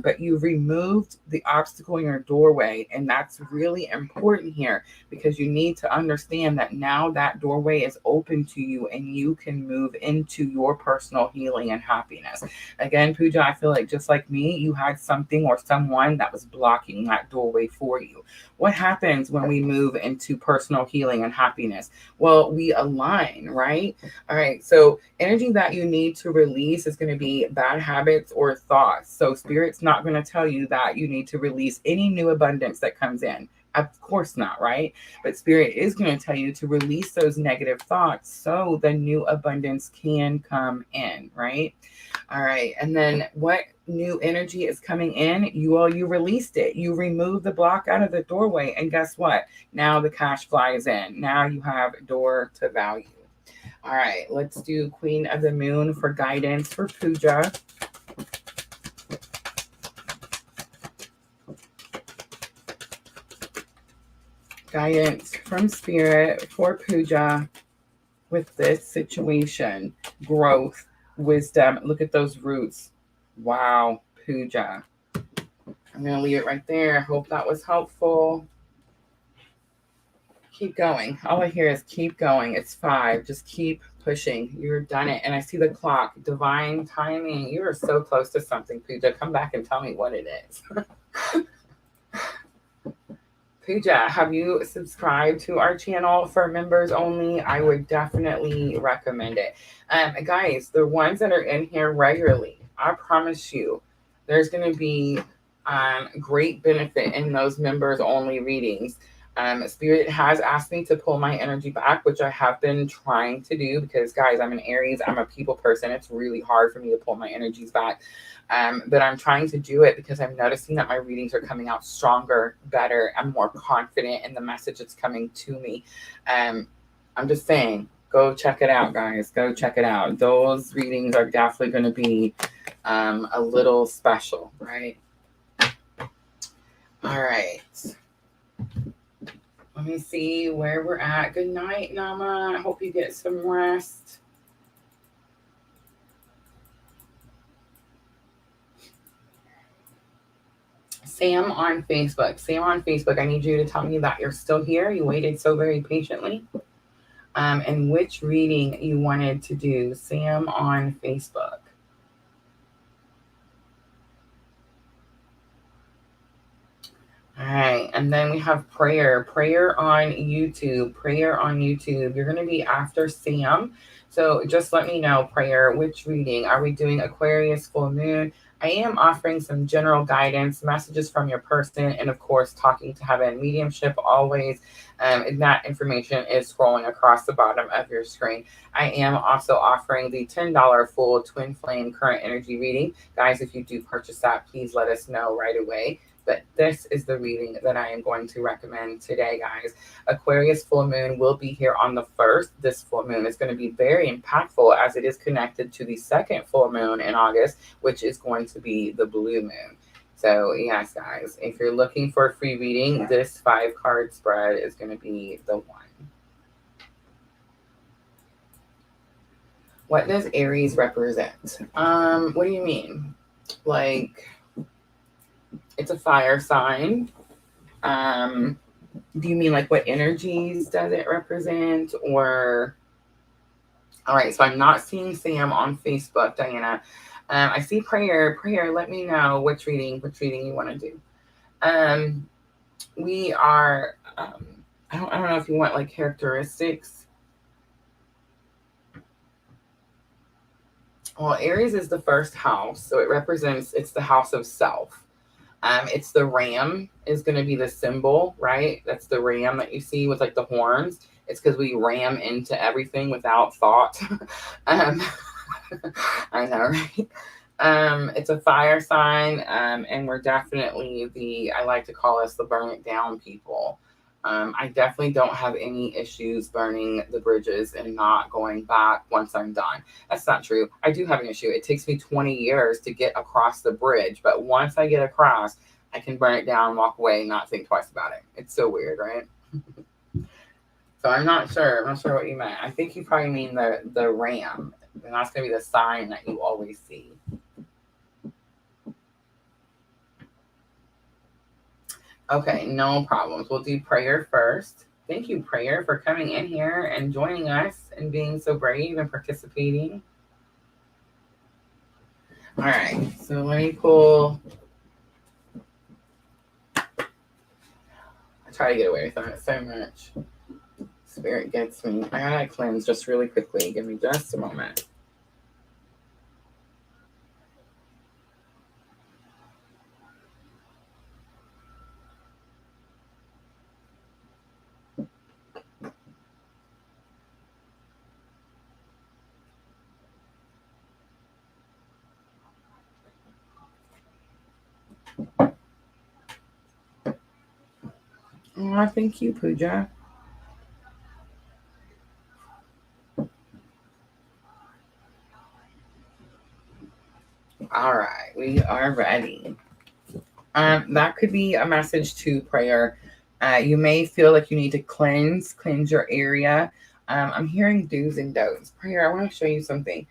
but you've removed the obstacle in your doorway, and that's really important here because you need to understand that now that doorway is open to you and you can move into your personal healing and happiness. Again, Puja, I feel like just like me, you had something or someone that was blocking that doorway for you. What happens when we move into personal healing and happiness? Well, we align, right? All right, so energy that you need to release is going to be bad habits or thoughts. So Spirit's not going to tell you that you need to release any new abundance that comes in. Of course not, right? But Spirit is going to tell you to release those negative thoughts so the new abundance can come in, right? All right. And then what new energy is coming in? You released it. You removed the block out of the doorway. And guess what? Now the cash flies in. Now you have door to value. All right. Let's do Queen of the Moon for guidance for Puja. Guidance from Spirit for Puja. with this situation. Growth, wisdom. Look at those roots. Wow, Puja. I'm going to leave it right there. I hope that was helpful. Keep going. All I hear is keep going. It's 5. Just keep pushing. You're done it. And I see the clock. Divine timing. You are so close to something, Puja. Come back and tell me what it is. Puja, have you subscribed to our channel for members only? I would definitely recommend it. Guys, the ones that are in here regularly, I promise you, there's going to be great benefit in those members only readings. Spirit has asked me to pull my energy back, which I have been trying to do because, guys, I'm an Aries. I'm a people person. It's really hard for me to pull my energies back. But I'm trying to do it because I'm noticing that my readings are coming out stronger, better. I'm more confident in the message that's coming to me. I'm just saying, go check it out, guys. Go check it out. Those readings are definitely going to be a little special, right? All right. Let me see where we're at. Good night, Nama. I hope you get some rest. Sam on Facebook. Sam on Facebook, I need you to tell me that you're still here. You waited so very patiently. And which reading you wanted to do. Sam on Facebook. All right. And then we have prayer. Prayer on YouTube. Prayer on YouTube. You're going to be after Sam. So just let me know, prayer, which reading. Are we doing Aquarius, full moon? I am offering some general guidance, messages from your person, and of course, talking to heaven, mediumship always. And that information is scrolling across the bottom of your screen. I am also offering the $10 full twin flame current energy reading. Guys, if you do purchase that, please let us know right away. But this is the reading that I am going to recommend today, guys. Aquarius full moon will be here on the 1st. This full moon is going to be very impactful as it is connected to the second full moon in August, which is going to be the blue moon. So yes, guys, if you're looking for a free reading, this 5-card spread is going to be the one. What does Aries represent? What do you mean? Like, it's a fire sign. Do you mean like what energies does it represent? Or, all right, so I'm not seeing Sam on Facebook, Diana. I see prayer. Prayer, let me know which reading you want to do. We are, I don't know if you want like characteristics. Well, Aries is the first house, so it represents, it's the house of self. It's the ram is going to be the symbol, right? That's the ram that you see with like the horns. It's because we ram into everything without thought. I know, right? It's a fire sign, and we're definitely I like to call us the burn it down people. I definitely don't have any issues burning the bridges and not going back once I'm done. That's not true. I do have an issue. It takes me 20 years to get across the bridge, but once I get across, I can burn it down, walk away, not think twice about it. It's so weird, right? So I'm not sure what you meant. I think you probably mean the ram, and that's going to be the sign that you always see. Okay, no problems. We'll do prayer first. Thank you, prayer, for coming in here and joining us and being so brave and participating. All right, so let me pull. I try to get away from it so much. Spirit gets me. I gotta cleanse just really quickly. Give me just a moment. Oh, thank you, Pooja. All right, we are ready. That could be a message to prayer. You may feel like you need to cleanse your area. I'm hearing do's and don'ts. Prayer, I want to show you something.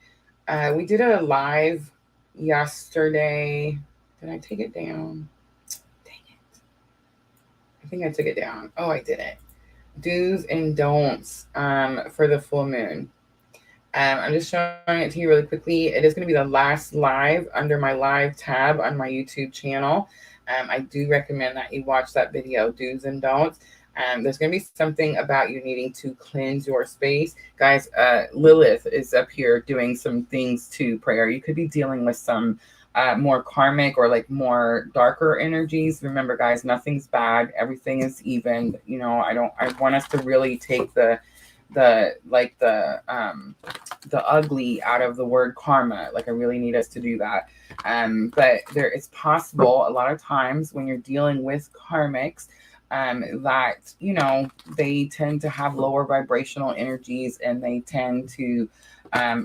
We did a live yesterday. Did I take it down? Dang it. I think I took it down. Oh, I didn't. Do's and don'ts for the full moon. I'm just showing it to you really quickly. It is going to be the last live under my live tab on my YouTube channel. I do recommend that you watch that video, do's and don'ts. There's going to be something about you needing to cleanse your space. Guys, Lilith is up here doing some things to prayer. You could be dealing with some more karmic or like more darker energies. Remember, guys, nothing's bad. Everything is even. You know, I want us to really take the ugly out of the word karma. Like, I really need us to do that. But it's possible a lot of times when you're dealing with karmics, that, you know, they tend to have lower vibrational energies and they tend to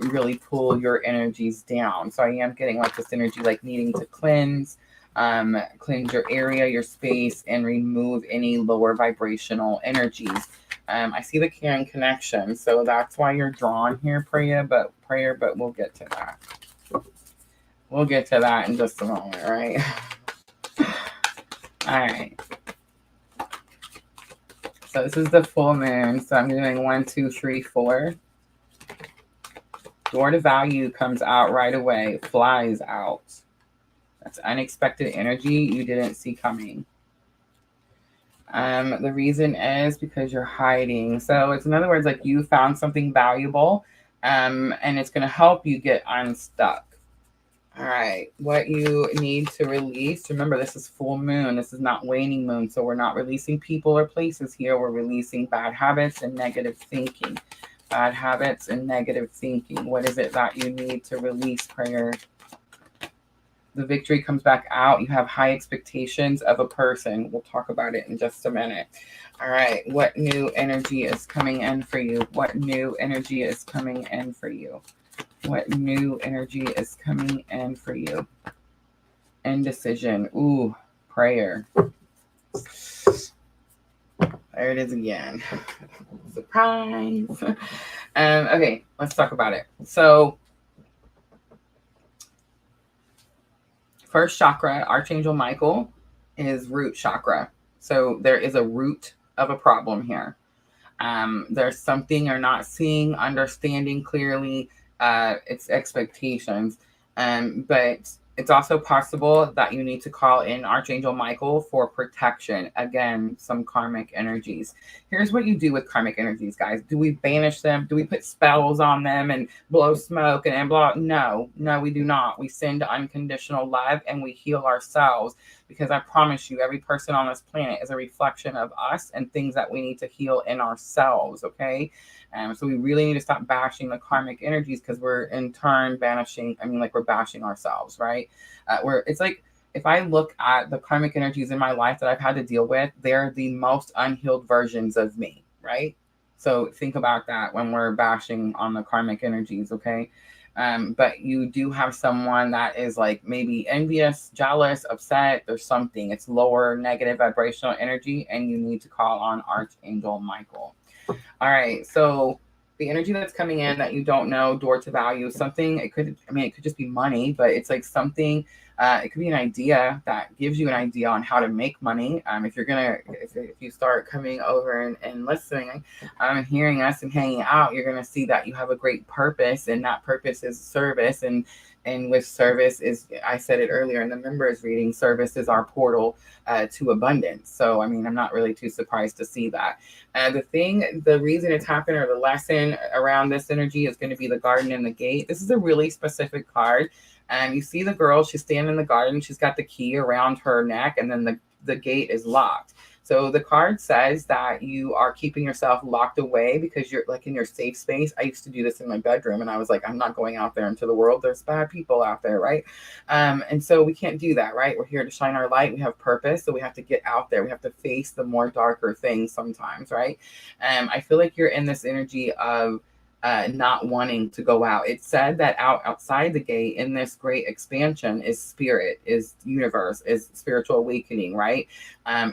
really pull your energies down. So I am getting like this energy, like needing to cleanse your area, your space, and remove any lower vibrational energies. I see the caring connection, so that's why you're drawn here, prayer, but we'll get to that. We'll get to that in just a moment, right? All right. So this is the full moon. So I'm doing 1, 2, 3, 4. Door to value comes out right away, flies out. That's unexpected energy you didn't see coming. The reason is because you're hiding. So it's, in other words, like you found something valuable, and it's going to help you get unstuck. All right, what you need to release. Remember, this is full moon. This is not waning moon. So we're not releasing people or places here. We're releasing bad habits and negative thinking. Bad habits and negative thinking. What is it that you need to release, prayer? The victory comes back out. You have high expectations of a person. We'll talk about it in just a minute. All right. What new energy is coming in for you? What new energy is coming in for you? What new energy is coming in for you? Indecision. Ooh, prayer. There it is again. Surprise. Okay, let's talk about it. So, first chakra, Archangel Michael, is root chakra. So there is a root of a problem here. There's something you're not seeing, understanding clearly. It's expectations. But it's also possible that you need to call in Archangel Michael for protection. Again, some karmic energies. Here's what you do with karmic energies, guys. Do we banish them? Do we put spells on them and blow smoke and blow? No, we do not. We send unconditional love and we heal ourselves, because I promise you, every person on this planet is a reflection of us and things that we need to heal in ourselves, okay? So we really need to stop bashing the karmic energies, because we're in turn we're bashing ourselves, right? It's like, if I look at the karmic energies in my life that I've had to deal with, they're the most unhealed versions of me, right? So think about that when we're bashing on the karmic energies, okay? But you do have someone that is like maybe envious, jealous, upset. There's something. It's lower negative vibrational energy, and you need to call on Archangel Michael. All right, so the energy that's coming in that you don't know, door to value, something, it could just be money, but it's like something, it could be an idea that gives you an idea on how to make money. If you start coming over and listening, hearing us and hanging out, you're going to see that you have a great purpose, and that purpose is service. And with service is, I said it earlier in the members reading, service is our portal to abundance. So, I'm not really too surprised to see that. The reason it's happening, or the lesson around this energy, is going to be the garden and the gate. This is a really specific card. You see the girl, she's standing in the garden. She's got the key around her neck, and then the gate is locked. So the card says that you are keeping yourself locked away because you're like in your safe space. I used to do this in my bedroom, and I was like, I'm not going out there into the world. There's bad people out there, right? And so we can't do that, right? We're here to shine our light. We have purpose, so we have to get out there. We have to face the more darker things sometimes, right? I feel like you're in this energy of not wanting to go out. It said that outside the gate in this great expansion is spirit, is universe, is spiritual awakening, right?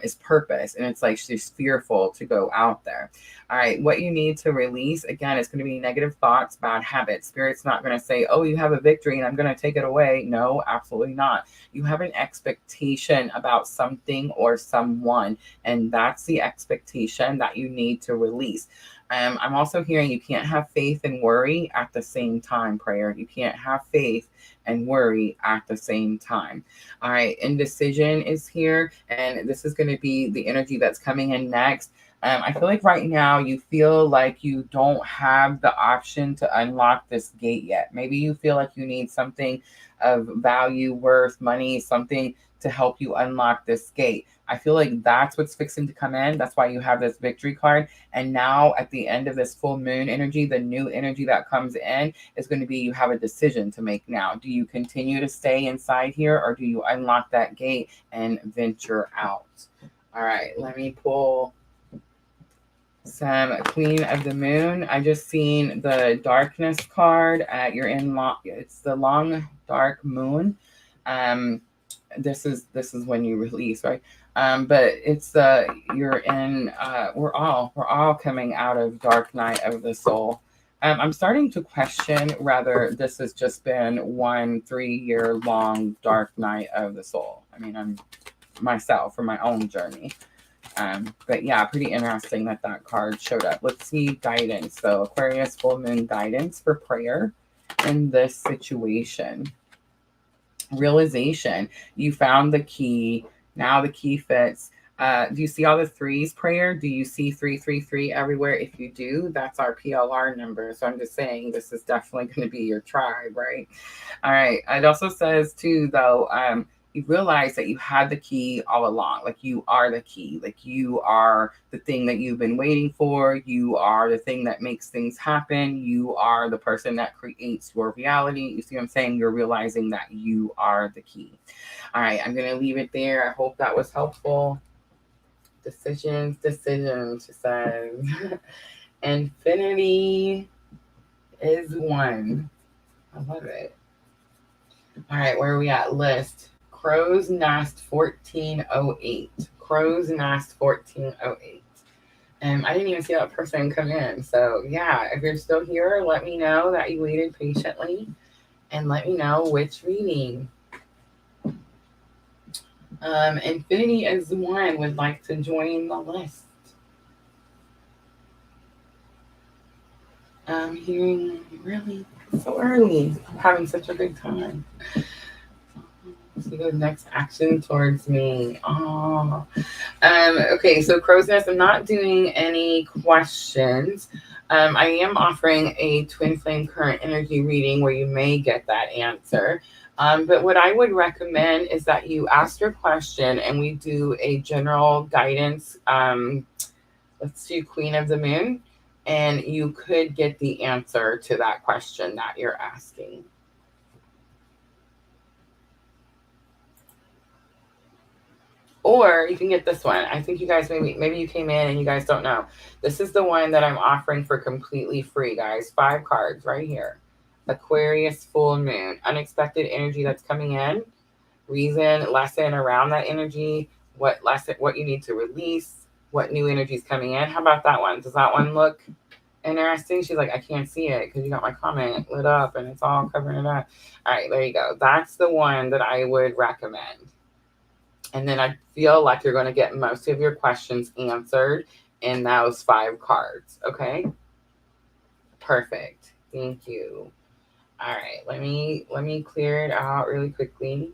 Is purpose. And it's like she's fearful to go out there. All right, what you need to release, again, it's going to be negative thoughts, bad habits. Spirit's not going to say, oh, you have a victory and I'm going to take it away. No, absolutely not. You have an expectation about something or someone, and that's the expectation that you need to release. I'm also hearing you can't have faith and worry at the same time, prayer. You can't have faith and worry at the same time. All right, indecision is here, and this is going to be the energy that's coming in next. I feel like right now you feel like you don't have the option to unlock this gate yet. Maybe you feel like you need something of value, worth, money, something to help you unlock this gate. I feel like that's what's fixing to come in. That's why you have this victory card. And now at the end of this full moon energy, the new energy that comes in is going to be you have a decision to make now. Do you continue to stay inside here, or do you unlock that gate and venture out? All right, let me pull some Queen of the Moon. I just seen the darkness card. You're in it's the long dark moon. This is when you release, right? But it's you're in we're all coming out of dark night of the soul. I'm starting to question whether this has just been 1 3-year long dark night of the soul. I mean, I'm myself for my own journey. But yeah, pretty interesting that card showed up. Let's see guidance. So Aquarius full moon guidance for prayer in this situation. Realization. You found the key. Now the key fits. Do you see all the threes, prayer? Do you see 333 everywhere? If you do, that's our PLR number. So I'm just saying this is definitely going to be your tribe, right? All right. It also says too, though, you realize that you had the key all along. Like you are the key. Like you are the thing that you've been waiting for. You are the thing that makes things happen. You are the person that creates your reality. You see what I'm saying? You're realizing that you are the key. All right, I'm going to leave it there. I hope that was helpful. Decisions, she says. Infinity is 1. I love it. All right, where are we at? List. Crow's Nest 1408. Crow's Nest 1408. I didn't even see that person come in. So yeah, if you're still here, let me know that you waited patiently and let me know which reading. Infinity is 1 would like to join the list. I'm hearing really so early. I'm having such a good time. So the next action towards me. Oh. Okay, so Crow's Nest, I'm not doing any questions. I am offering a twin flame current energy reading where you may get that answer. But what I would recommend is that you ask your question and we do a general guidance. Let's do Queen of the Moon, and you could get the answer to that question that you're asking. Or you can get this one. I think you guys maybe you came in and you guys don't know. This is the one that I'm offering for completely free, guys. 5 cards right here. Aquarius full moon. Unexpected energy that's coming in. Reason, lesson around that energy. What you need to release. What new energy is coming in. How about that one? Does that one look interesting? She's like, I can't see it because you got my comment lit up and it's all covering it up. All right, there you go. That's the one that I would recommend. And then I feel like you're going to get most of your questions answered in those 5 cards. Okay. Perfect. Thank you. All right. Let me clear it out really quickly.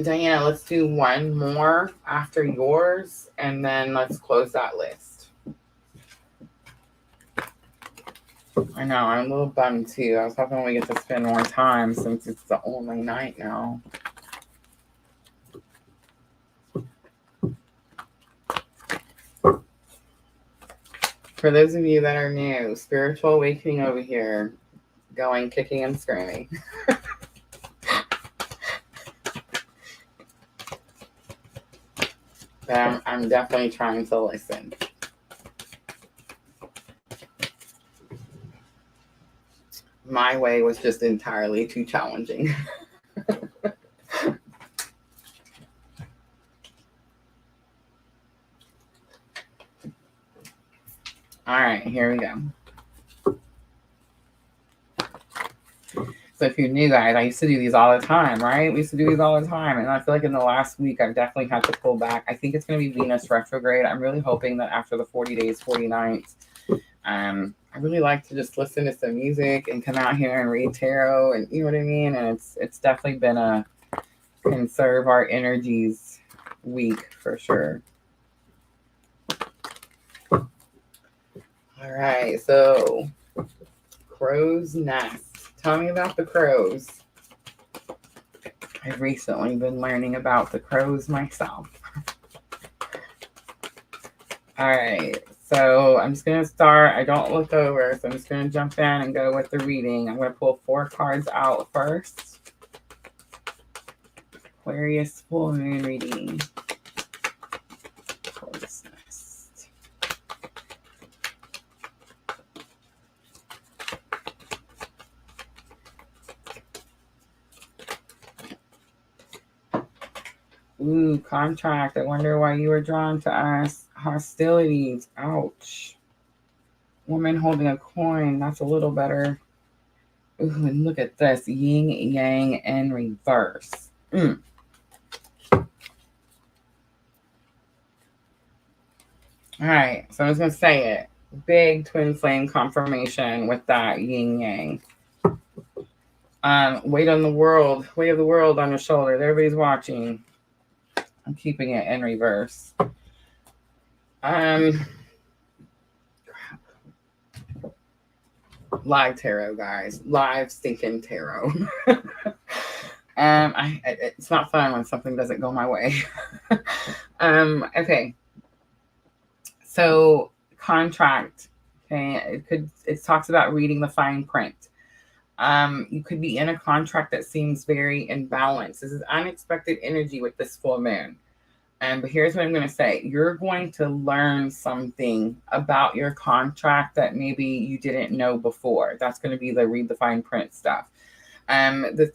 Diana, let's do one more after yours, and then let's close that list. I know, I'm a little bummed too. I was hoping we get to spend more time since it's the only night now. For those of you that are new, spiritual awakening over here, going kicking and screaming. But I'm definitely trying to listen. My way was just entirely too challenging. All right, here we go. So if you're new, guys, I used to do these all the time, right? We used to do these all the time. And I feel like in the last week, I've definitely had to pull back. I think it's going to be Venus retrograde. I'm really hoping that after the 40 days, 40 nights, I really like to just listen to some music and come out here and read tarot, and you know what I mean? And it's definitely been a conserve our energies week for sure. All right, so crow's nest. Tell me about the crows. I've recently been learning about the crows myself. All right, so I'm just going to start. I don't look over, so I'm just going to jump in and go with the reading. I'm going to pull 4 cards out first. Aquarius Full Moon Reading. Crow's nest. Ooh, contract. I wonder why you were drawn to us. Hostilities. Ouch. Woman holding a coin. That's a little better. Ooh, and look at this. Yin yang in reverse. All right. So I was going to say it. Big twin flame confirmation with that yin yang. Weight of the world on your shoulder. Everybody's watching. I'm keeping it in reverse. Live tarot, guys. Live stinking tarot. It's not fun when something doesn't go my way. Okay. So contract. Okay, it talks about reading the fine print. You could be in a contract that seems very imbalanced. This is unexpected energy with this full moon. But here's what I'm going to say. You're going to learn something about your contract that maybe you didn't know before. That's going to be the read the fine print stuff. The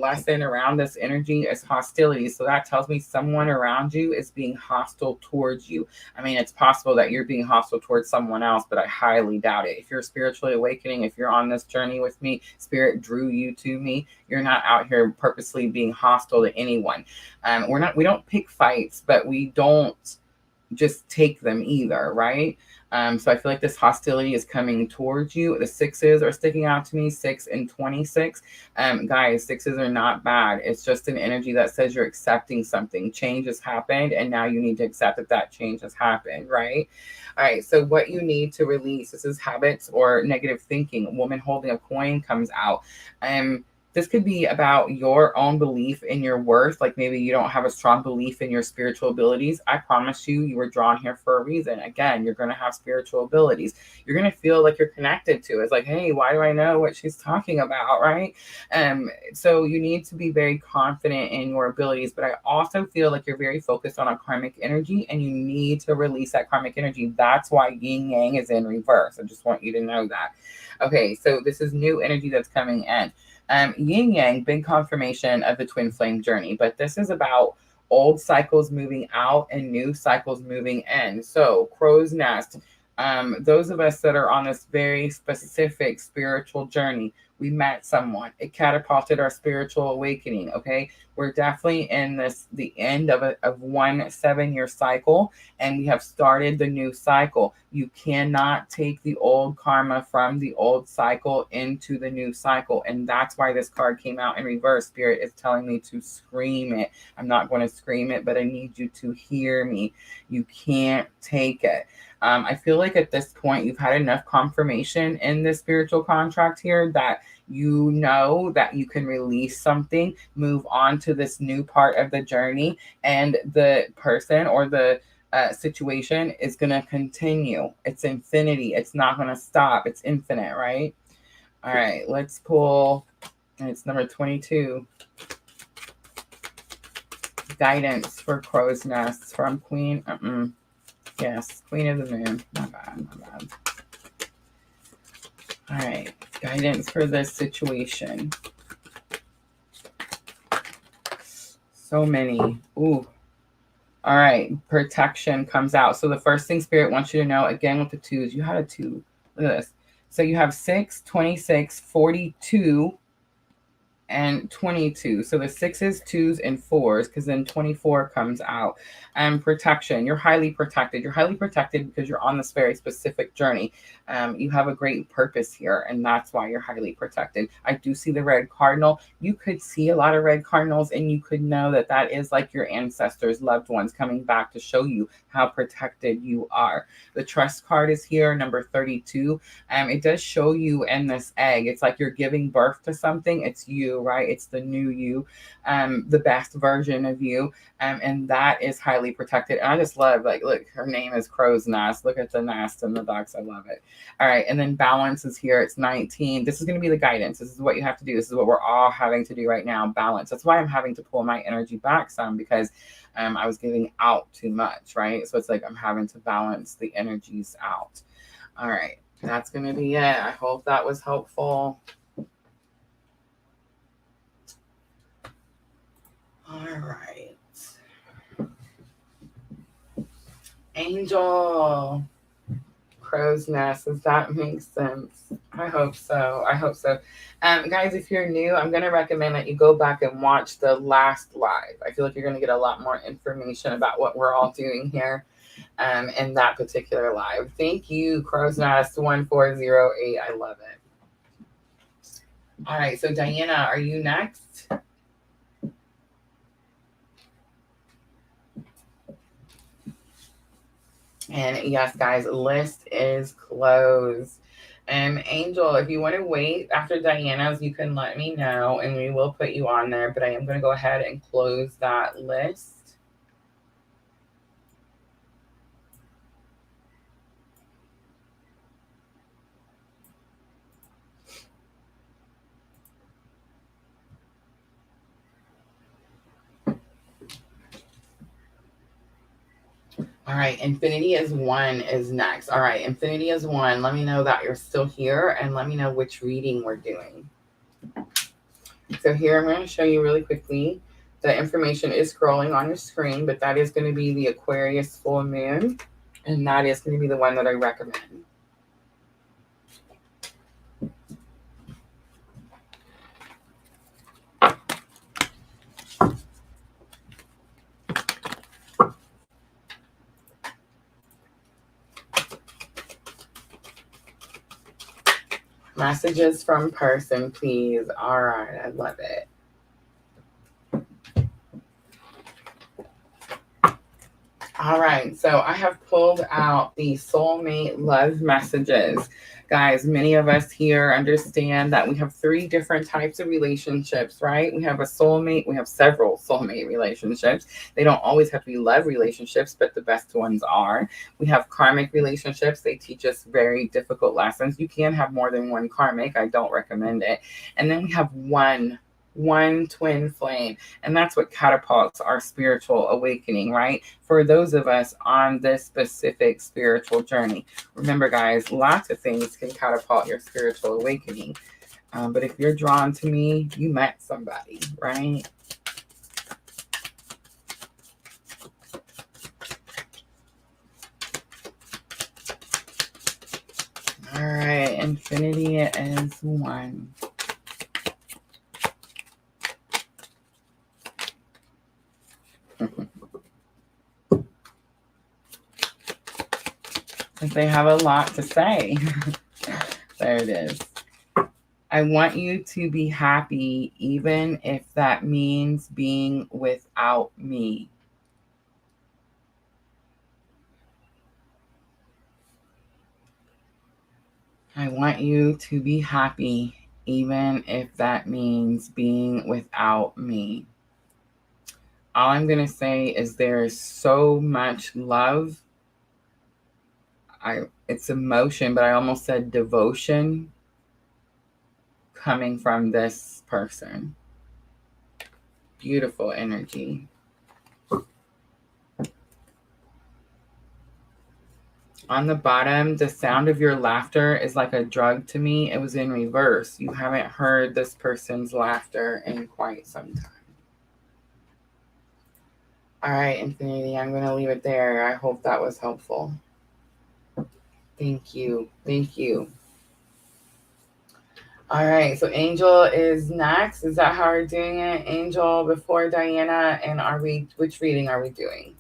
lesson around this energy is hostility. So that tells me someone around you is being hostile towards you. I mean, it's possible that you're being hostile towards someone else, but I highly doubt it. If you're spiritually awakening, if you're on this journey with me, spirit drew you to me. You're not out here purposely being hostile to anyone. We don't pick fights, but we don't just take them either, right? So I feel like this hostility is coming towards you. The 6s are sticking out to me, 6 and 26. Guys, 6s are not bad. It's just an energy that says you're accepting something. Change has happened, and now you need to accept that change has happened, right? All right, so what you need to release, this is habits or negative thinking. A woman holding a coin comes out. This could be about your own belief in your worth. Like maybe you don't have a strong belief in your spiritual abilities. I promise you were drawn here for a reason. Again, you're going to have spiritual abilities. You're going to feel like you're connected to it. It's like, hey, why do I know what she's talking about, right? So you need to be very confident in your abilities. But I also feel like you're very focused on a karmic energy, and you need to release that karmic energy. That's why yin yang is in reverse. I just want you to know that. Okay, so this is new energy that's coming in. Yin yang, big confirmation of the twin flame journey, but this is about old cycles moving out and new cycles moving in. So crow's nest, those of us that are on this very specific spiritual journey, we met someone, it catapulted our spiritual awakening. Okay, we're definitely in the end of one 7-year cycle, and we have started the new cycle. You cannot take the old karma from the old cycle into the new cycle, and that's why this card came out in reverse. Spirit is telling me to scream it. I'm not going to scream it, but I need you to hear me. You can't take it. I feel like at this point you've had enough confirmation in this spiritual contract here that you know that you can release something, move on to this new part of the journey, and the person or the situation is going to continue. It's infinity. It's not going to stop. It's infinite, right? All right, let's pull, and it's number 22. Guidance for crow's nests from Queen. Yes, Queen of the Moon. My bad, my bad. All right, guidance for this situation. So many. Ooh. All right, protection comes out. So the first thing Spirit wants you to know, again with the twos, you had a 2. Look at this. So you have 6, 26, 42, and 22. So the 6s, 2s, and 4s, because then 24 comes out. And protection. You're highly protected. You're highly protected because you're on this very specific journey. You have a great purpose here, and that's why you're highly protected. I do see the red cardinal. You could see a lot of red cardinals, and you could know that that is like your ancestors, loved ones coming back to show you how protected you are. The trust card is here, number 32. It does show you in this egg. It's like you're giving birth to something. It's you, right? It's the new you, the best version of you. And that is highly protected. And I just love, like, look, her name is Crow's Nest. Look at the nest and the ducks. I love it. All right. And then balance is here. It's 19. This is going to be the guidance. This is what you have to do. This is what we're all having to do right now. Balance. That's why I'm having to pull my energy back some, because I was giving out too much, right? So it's like I'm having to balance the energies out. All right. That's going to be it. I hope that was helpful. All right. Angel. Crow's Nest. Does that make sense? I hope so. I hope so. Guys, if you're new, I'm going to recommend that you go back and watch the last live. I feel like you're going to get a lot more information about what we're all doing here in that particular live. Thank you, Crow's Nest 1408. I love it. All right. So, Diana, are you next? And yes, guys, list is closed. Angel, if you want to wait after Diana's, you can let me know and we will put you on there. But I am going to go ahead and close that list. All right, Infinity is 1 is next. All right, Infinity is 1. Let me know that you're still here and let me know which reading we're doing. So here I'm going to show you really quickly. The information is scrolling on your screen, but that is going to be the Aquarius full moon, and that is going to be the one that I recommend. Messages from person, please. All right, I love it. All right, so I have pulled out the soulmate love messages. Guys, many of us here understand that we have 3 different types of relationships, right? We have a soulmate, we have several soulmate relationships. They don't always have to be love relationships, but the best ones are. We have karmic relationships. They teach us very difficult lessons. You can have more than one karmic. I don't recommend it. And then we have one twin flame, and that's what catapults our spiritual awakening, right? For those of us on this specific spiritual journey. Remember, guys, lots of things can catapult your spiritual awakening, but if you're drawn to me, you met somebody, right? All right, Infinity is 1. They have a lot to say. There it is. I want you to be happy, even if that means being without me. I want you to be happy, even if that means being without me. all I'm going to say is there is so much love. It's emotion, but I almost said devotion coming from this person. Beautiful energy. On the bottom, the sound of your laughter is like a drug to me. It was in reverse. You haven't heard this person's laughter in quite some time. All right, Infinity, I'm going to leave it there. I hope that was helpful. Thank you. Thank you. All right, so Angel is next. Is that how we're doing it? Angel before Diana, and which reading are we doing?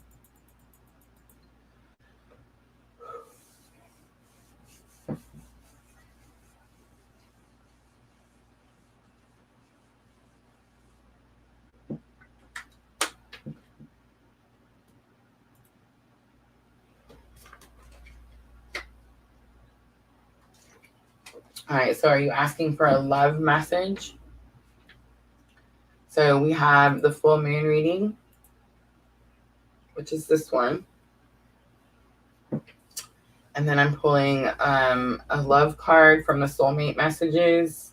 All right, so are you asking for a love message? So we have the full moon reading, which is this one. And then I'm pulling a love card from the soulmate messages,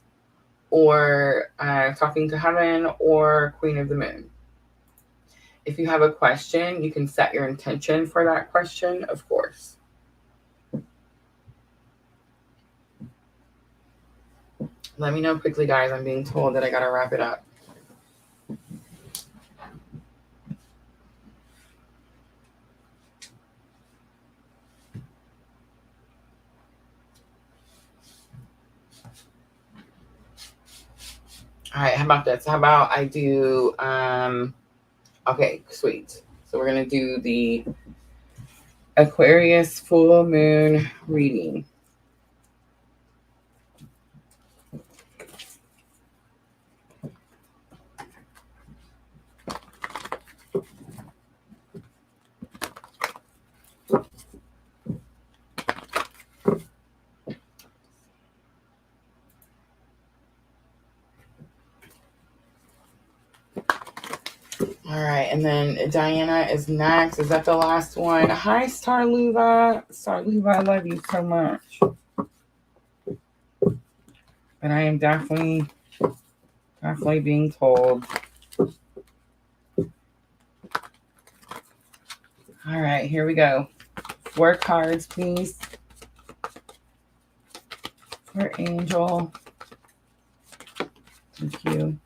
or talking to heaven, or Queen of the Moon. If you have a question, you can set your intention for that question, of course. Let me know quickly, guys. I'm being told that I got to wrap it up. All right, how about this? How about I do, okay, sweet. So we're going to do the Aquarius full moon reading. All right, and then Diana is next. Is that the last one? Hi, Starluva. Starluva, I love you so much. And I am definitely being told. All right, here we go. 4 cards, please. For Angel. Thank you.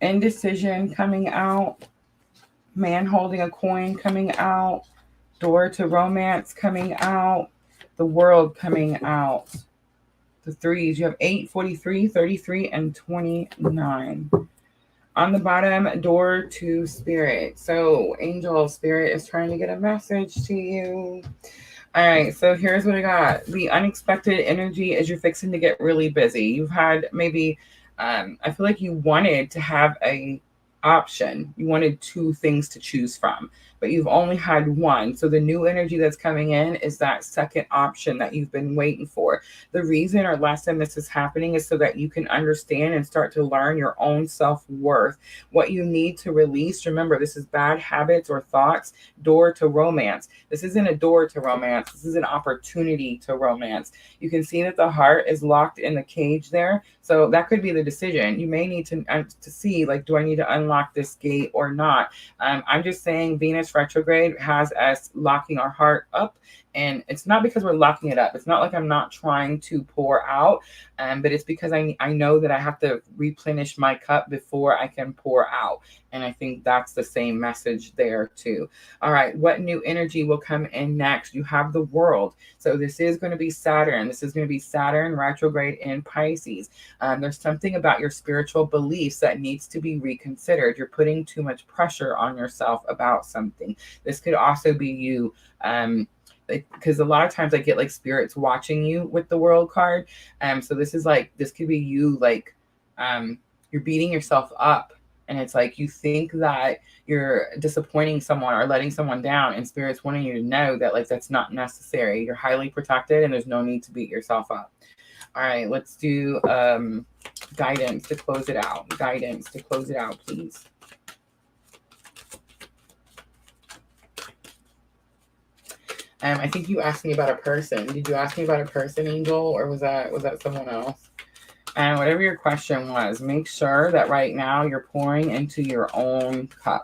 Indecision coming out. Man holding a coin coming out. Door to romance coming out. The world coming out. The 3s. You have 8, 43, 33, and 29. On the bottom, door to spirit. So Angel, spirit is trying to get a message to you. All right, so here's what I got. The unexpected energy as you're fixing to get really busy. You've had maybe, I feel like you wanted to have a option. You wanted 2 things to choose from, but you've only had one. So the new energy that's coming in is that second option that you've been waiting for. The reason or lesson this is happening is so that you can understand and start to learn your own self-worth, what you need to release. Remember, this is bad habits or thoughts, door to romance. This isn't a door to romance. This is an opportunity to romance. You can see that the heart is locked in the cage there. So that could be the decision. You may need to see, like, do I need to unlock this gate or not? I'm just saying Venus retrograde has us locking our heart up. And it's not because we're locking it up. It's not like I'm not trying to pour out, but it's because I know that I have to replenish my cup before I can pour out. And I think that's the same message there too. All right, what new energy will come in next? You have the world. So this is going to be Saturn. This is going to be Saturn retrograde in Pisces. There's something about your spiritual beliefs that needs to be reconsidered. You're putting too much pressure on yourself about something. This could also be you, because a lot of times I get like spirits watching you with the world card. So this could be you, like, you're beating yourself up, and it's like you think that you're disappointing someone or letting someone down, and spirit's wanting you to know that, like, that's not necessary. You're highly protected and there's no need to beat yourself up. All right, let's do Guidance to close it out. Guidance to close it out, please. I think you asked me about a person. Did you ask me about a person, Angel, or was that someone else? And whatever your question was, make sure that right now you're pouring into your own cup.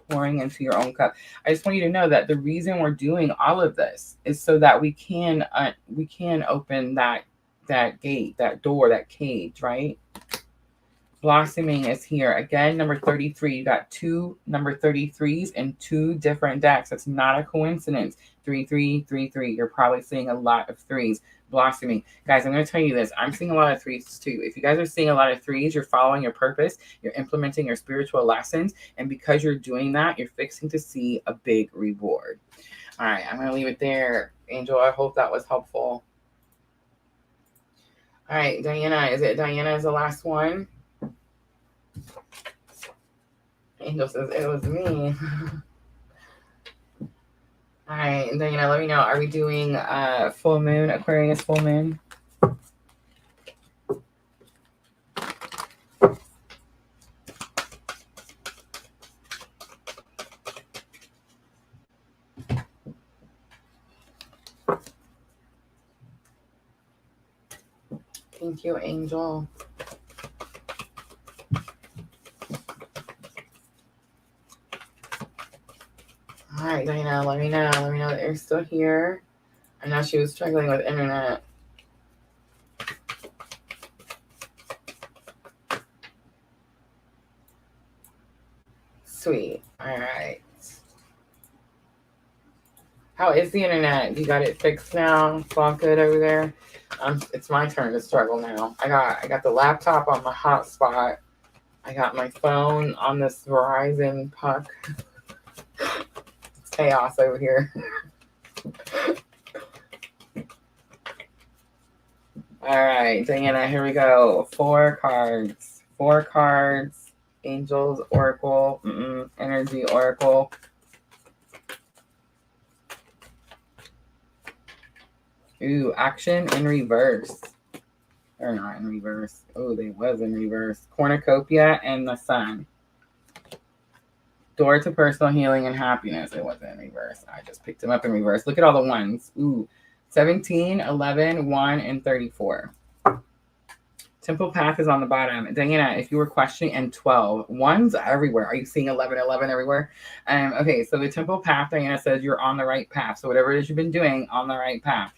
Pouring into your own cup. I just want you to know that the reason we're doing all of this is so that we can open that gate, that door, that cage, right? Blossoming is here. Again, number 33. You got two number 33s in two different decks. That's not a coincidence. 3333. You're probably seeing a lot of threes. Blossoming. Guys, I'm going to tell you this. I'm seeing a lot of threes too. If you guys are seeing a lot of threes, you're following your purpose. You're implementing your spiritual lessons. And because you're doing that, you're fixing to see a big reward. All right. I'm going to leave it there. Angel, I hope that was helpful. All right. Diana. Is it Diana is the last one? Angel says it was me. All right, and then let me know. Are we doing full moon, Aquarius full moon? Thank you, Angel. All right, Diana, let me know. Let me know that you're still here. I know she was struggling with internet. Sweet. All right. How is the internet? You got it fixed now? It's all good over there? It's my turn to struggle now. I got the laptop on my hotspot. I got my phone on this Verizon puck. It's chaos over here. All right, Diana, here we go. 4 cards. 4 cards. Angels, Oracle, Energy, Oracle. Ooh, action in reverse. They're not in reverse. Oh, they was in reverse. Cornucopia and the sun. Door to personal healing and happiness. It wasn't in reverse. I just picked them up in reverse. Look at all the ones. Ooh, 17, 11, 1, and 34. Temple path is on the bottom. Diana, if you were questioning, and 12. One's everywhere. Are you seeing 11, 11 everywhere? Okay, so the temple path, Diana says you're on the right path. So whatever it is you've been doing, on the right path.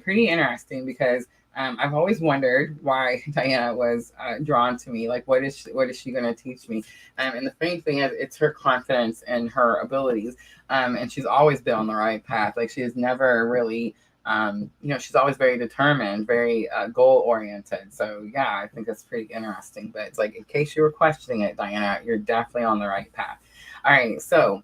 Pretty interesting because I've always wondered why Diana was drawn to me. Like, what is she going to teach me? And the funny thing is, it's her confidence and her abilities. And she's always been on the right path. Like, she has never really... she's always very determined, very goal-oriented. So, yeah, I think that's pretty interesting. But it's like, in case you were questioning it, Diana, you're definitely on the right path. All right, so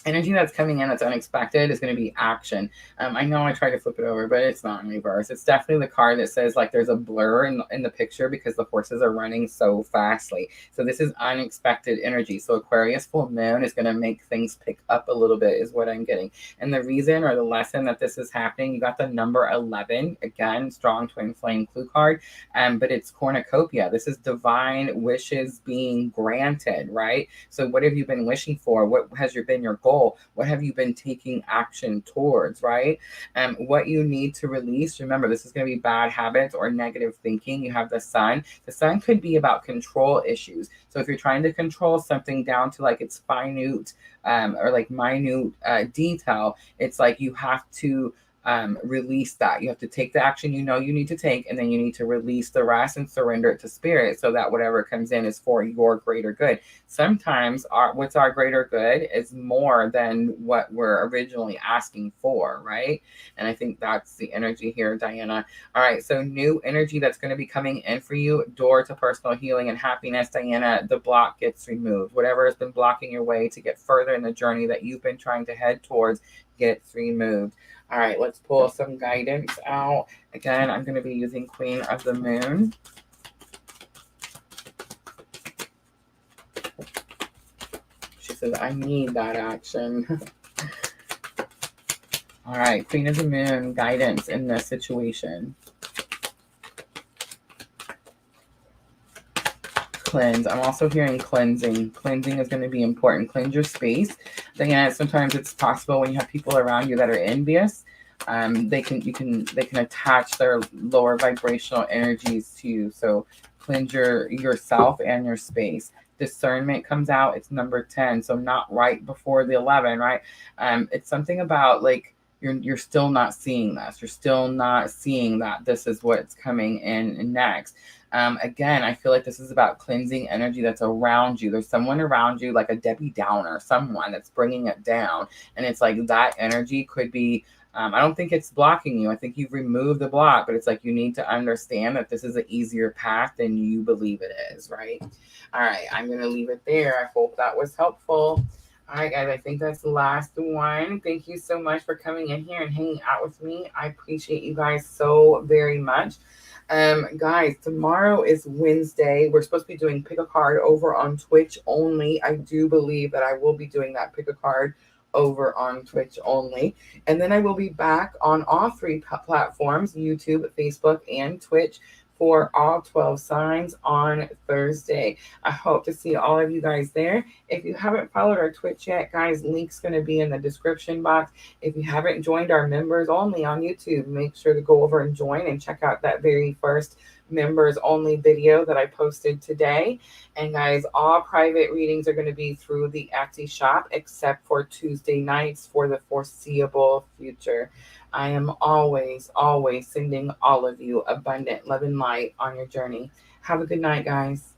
energy that's coming in that's unexpected is going to be action. I know I tried to flip it over, but it's not in reverse. It's definitely the card that says like there's a blur in the picture because the horses are running so fastly. So this is unexpected energy. So Aquarius full moon is going to make things pick up a little bit is what I'm getting. And the reason or the lesson that this is happening, you got the number 11, again, strong twin flame clue card, but it's cornucopia. This is divine wishes being granted, right? So what have you been wishing for? What has been your goal? What have you been taking action towards, right? What you need to release. Remember, this is going to be bad habits or negative thinking. You have the sun. The sun could be about control issues. So if you're trying to control something down to like its minute or like minute detail, it's like you have to release that. You have to take the action you need to take, and then you need to release the rest and surrender it to spirit so that whatever comes in is for your greater good. Sometimes what's our greater good is more than what we're originally asking for, right? And I think that's the energy here, Diana. All right, so new energy that's going to be coming in for you, door to personal healing and happiness, Diana. The block gets removed. Whatever has been blocking your way to get further in the journey that you've been trying to head towards gets removed. All right, let's pull some guidance out. Again, I'm going to be using Queen of the Moon. She says, I need that action. All right, Queen of the Moon, guidance in this situation. cleanse. I'm also hearing cleansing. Cleansing is going to be important. Cleanse your space. Again, sometimes it's possible when you have people around you that are envious. They can attach their lower vibrational energies to you. So cleanse yourself and your space. Discernment comes out. It's number 10. So not right before the 11, right? It's something about like you're still not seeing this. You're still not seeing that this is what's coming in next. Again, I feel like this is about cleansing energy that's around you. There's someone around you, like a Debbie Downer, someone that's bringing it down. And it's like that energy could be, I don't think it's blocking you. I think you've removed the block, but it's like you need to understand that this is an easier path than you believe it is, right? All right, I'm going to leave it there. I hope that was helpful. All right, guys, I think that's the last one. Thank you so much for coming in here and hanging out with me. I appreciate you guys so very much. Guys, tomorrow is Wednesday. We're supposed to be doing pick a card over on Twitch only. I do believe that I will be doing that pick a card over on Twitch only. And then I will be back on all 3 platforms, YouTube, Facebook, and Twitch, for all 12 signs on Thursday. I hope to see all of you guys there. If you haven't followed our Twitch yet, guys, link's going to be in the description box. If you haven't joined our members only on YouTube, make sure to go over and join and check out that very first members only video that I posted today. And guys, all private readings are going to be through the Etsy shop, except for Tuesday nights for the foreseeable future. I am always, always sending all of you abundant love and light on your journey. Have a good night, guys.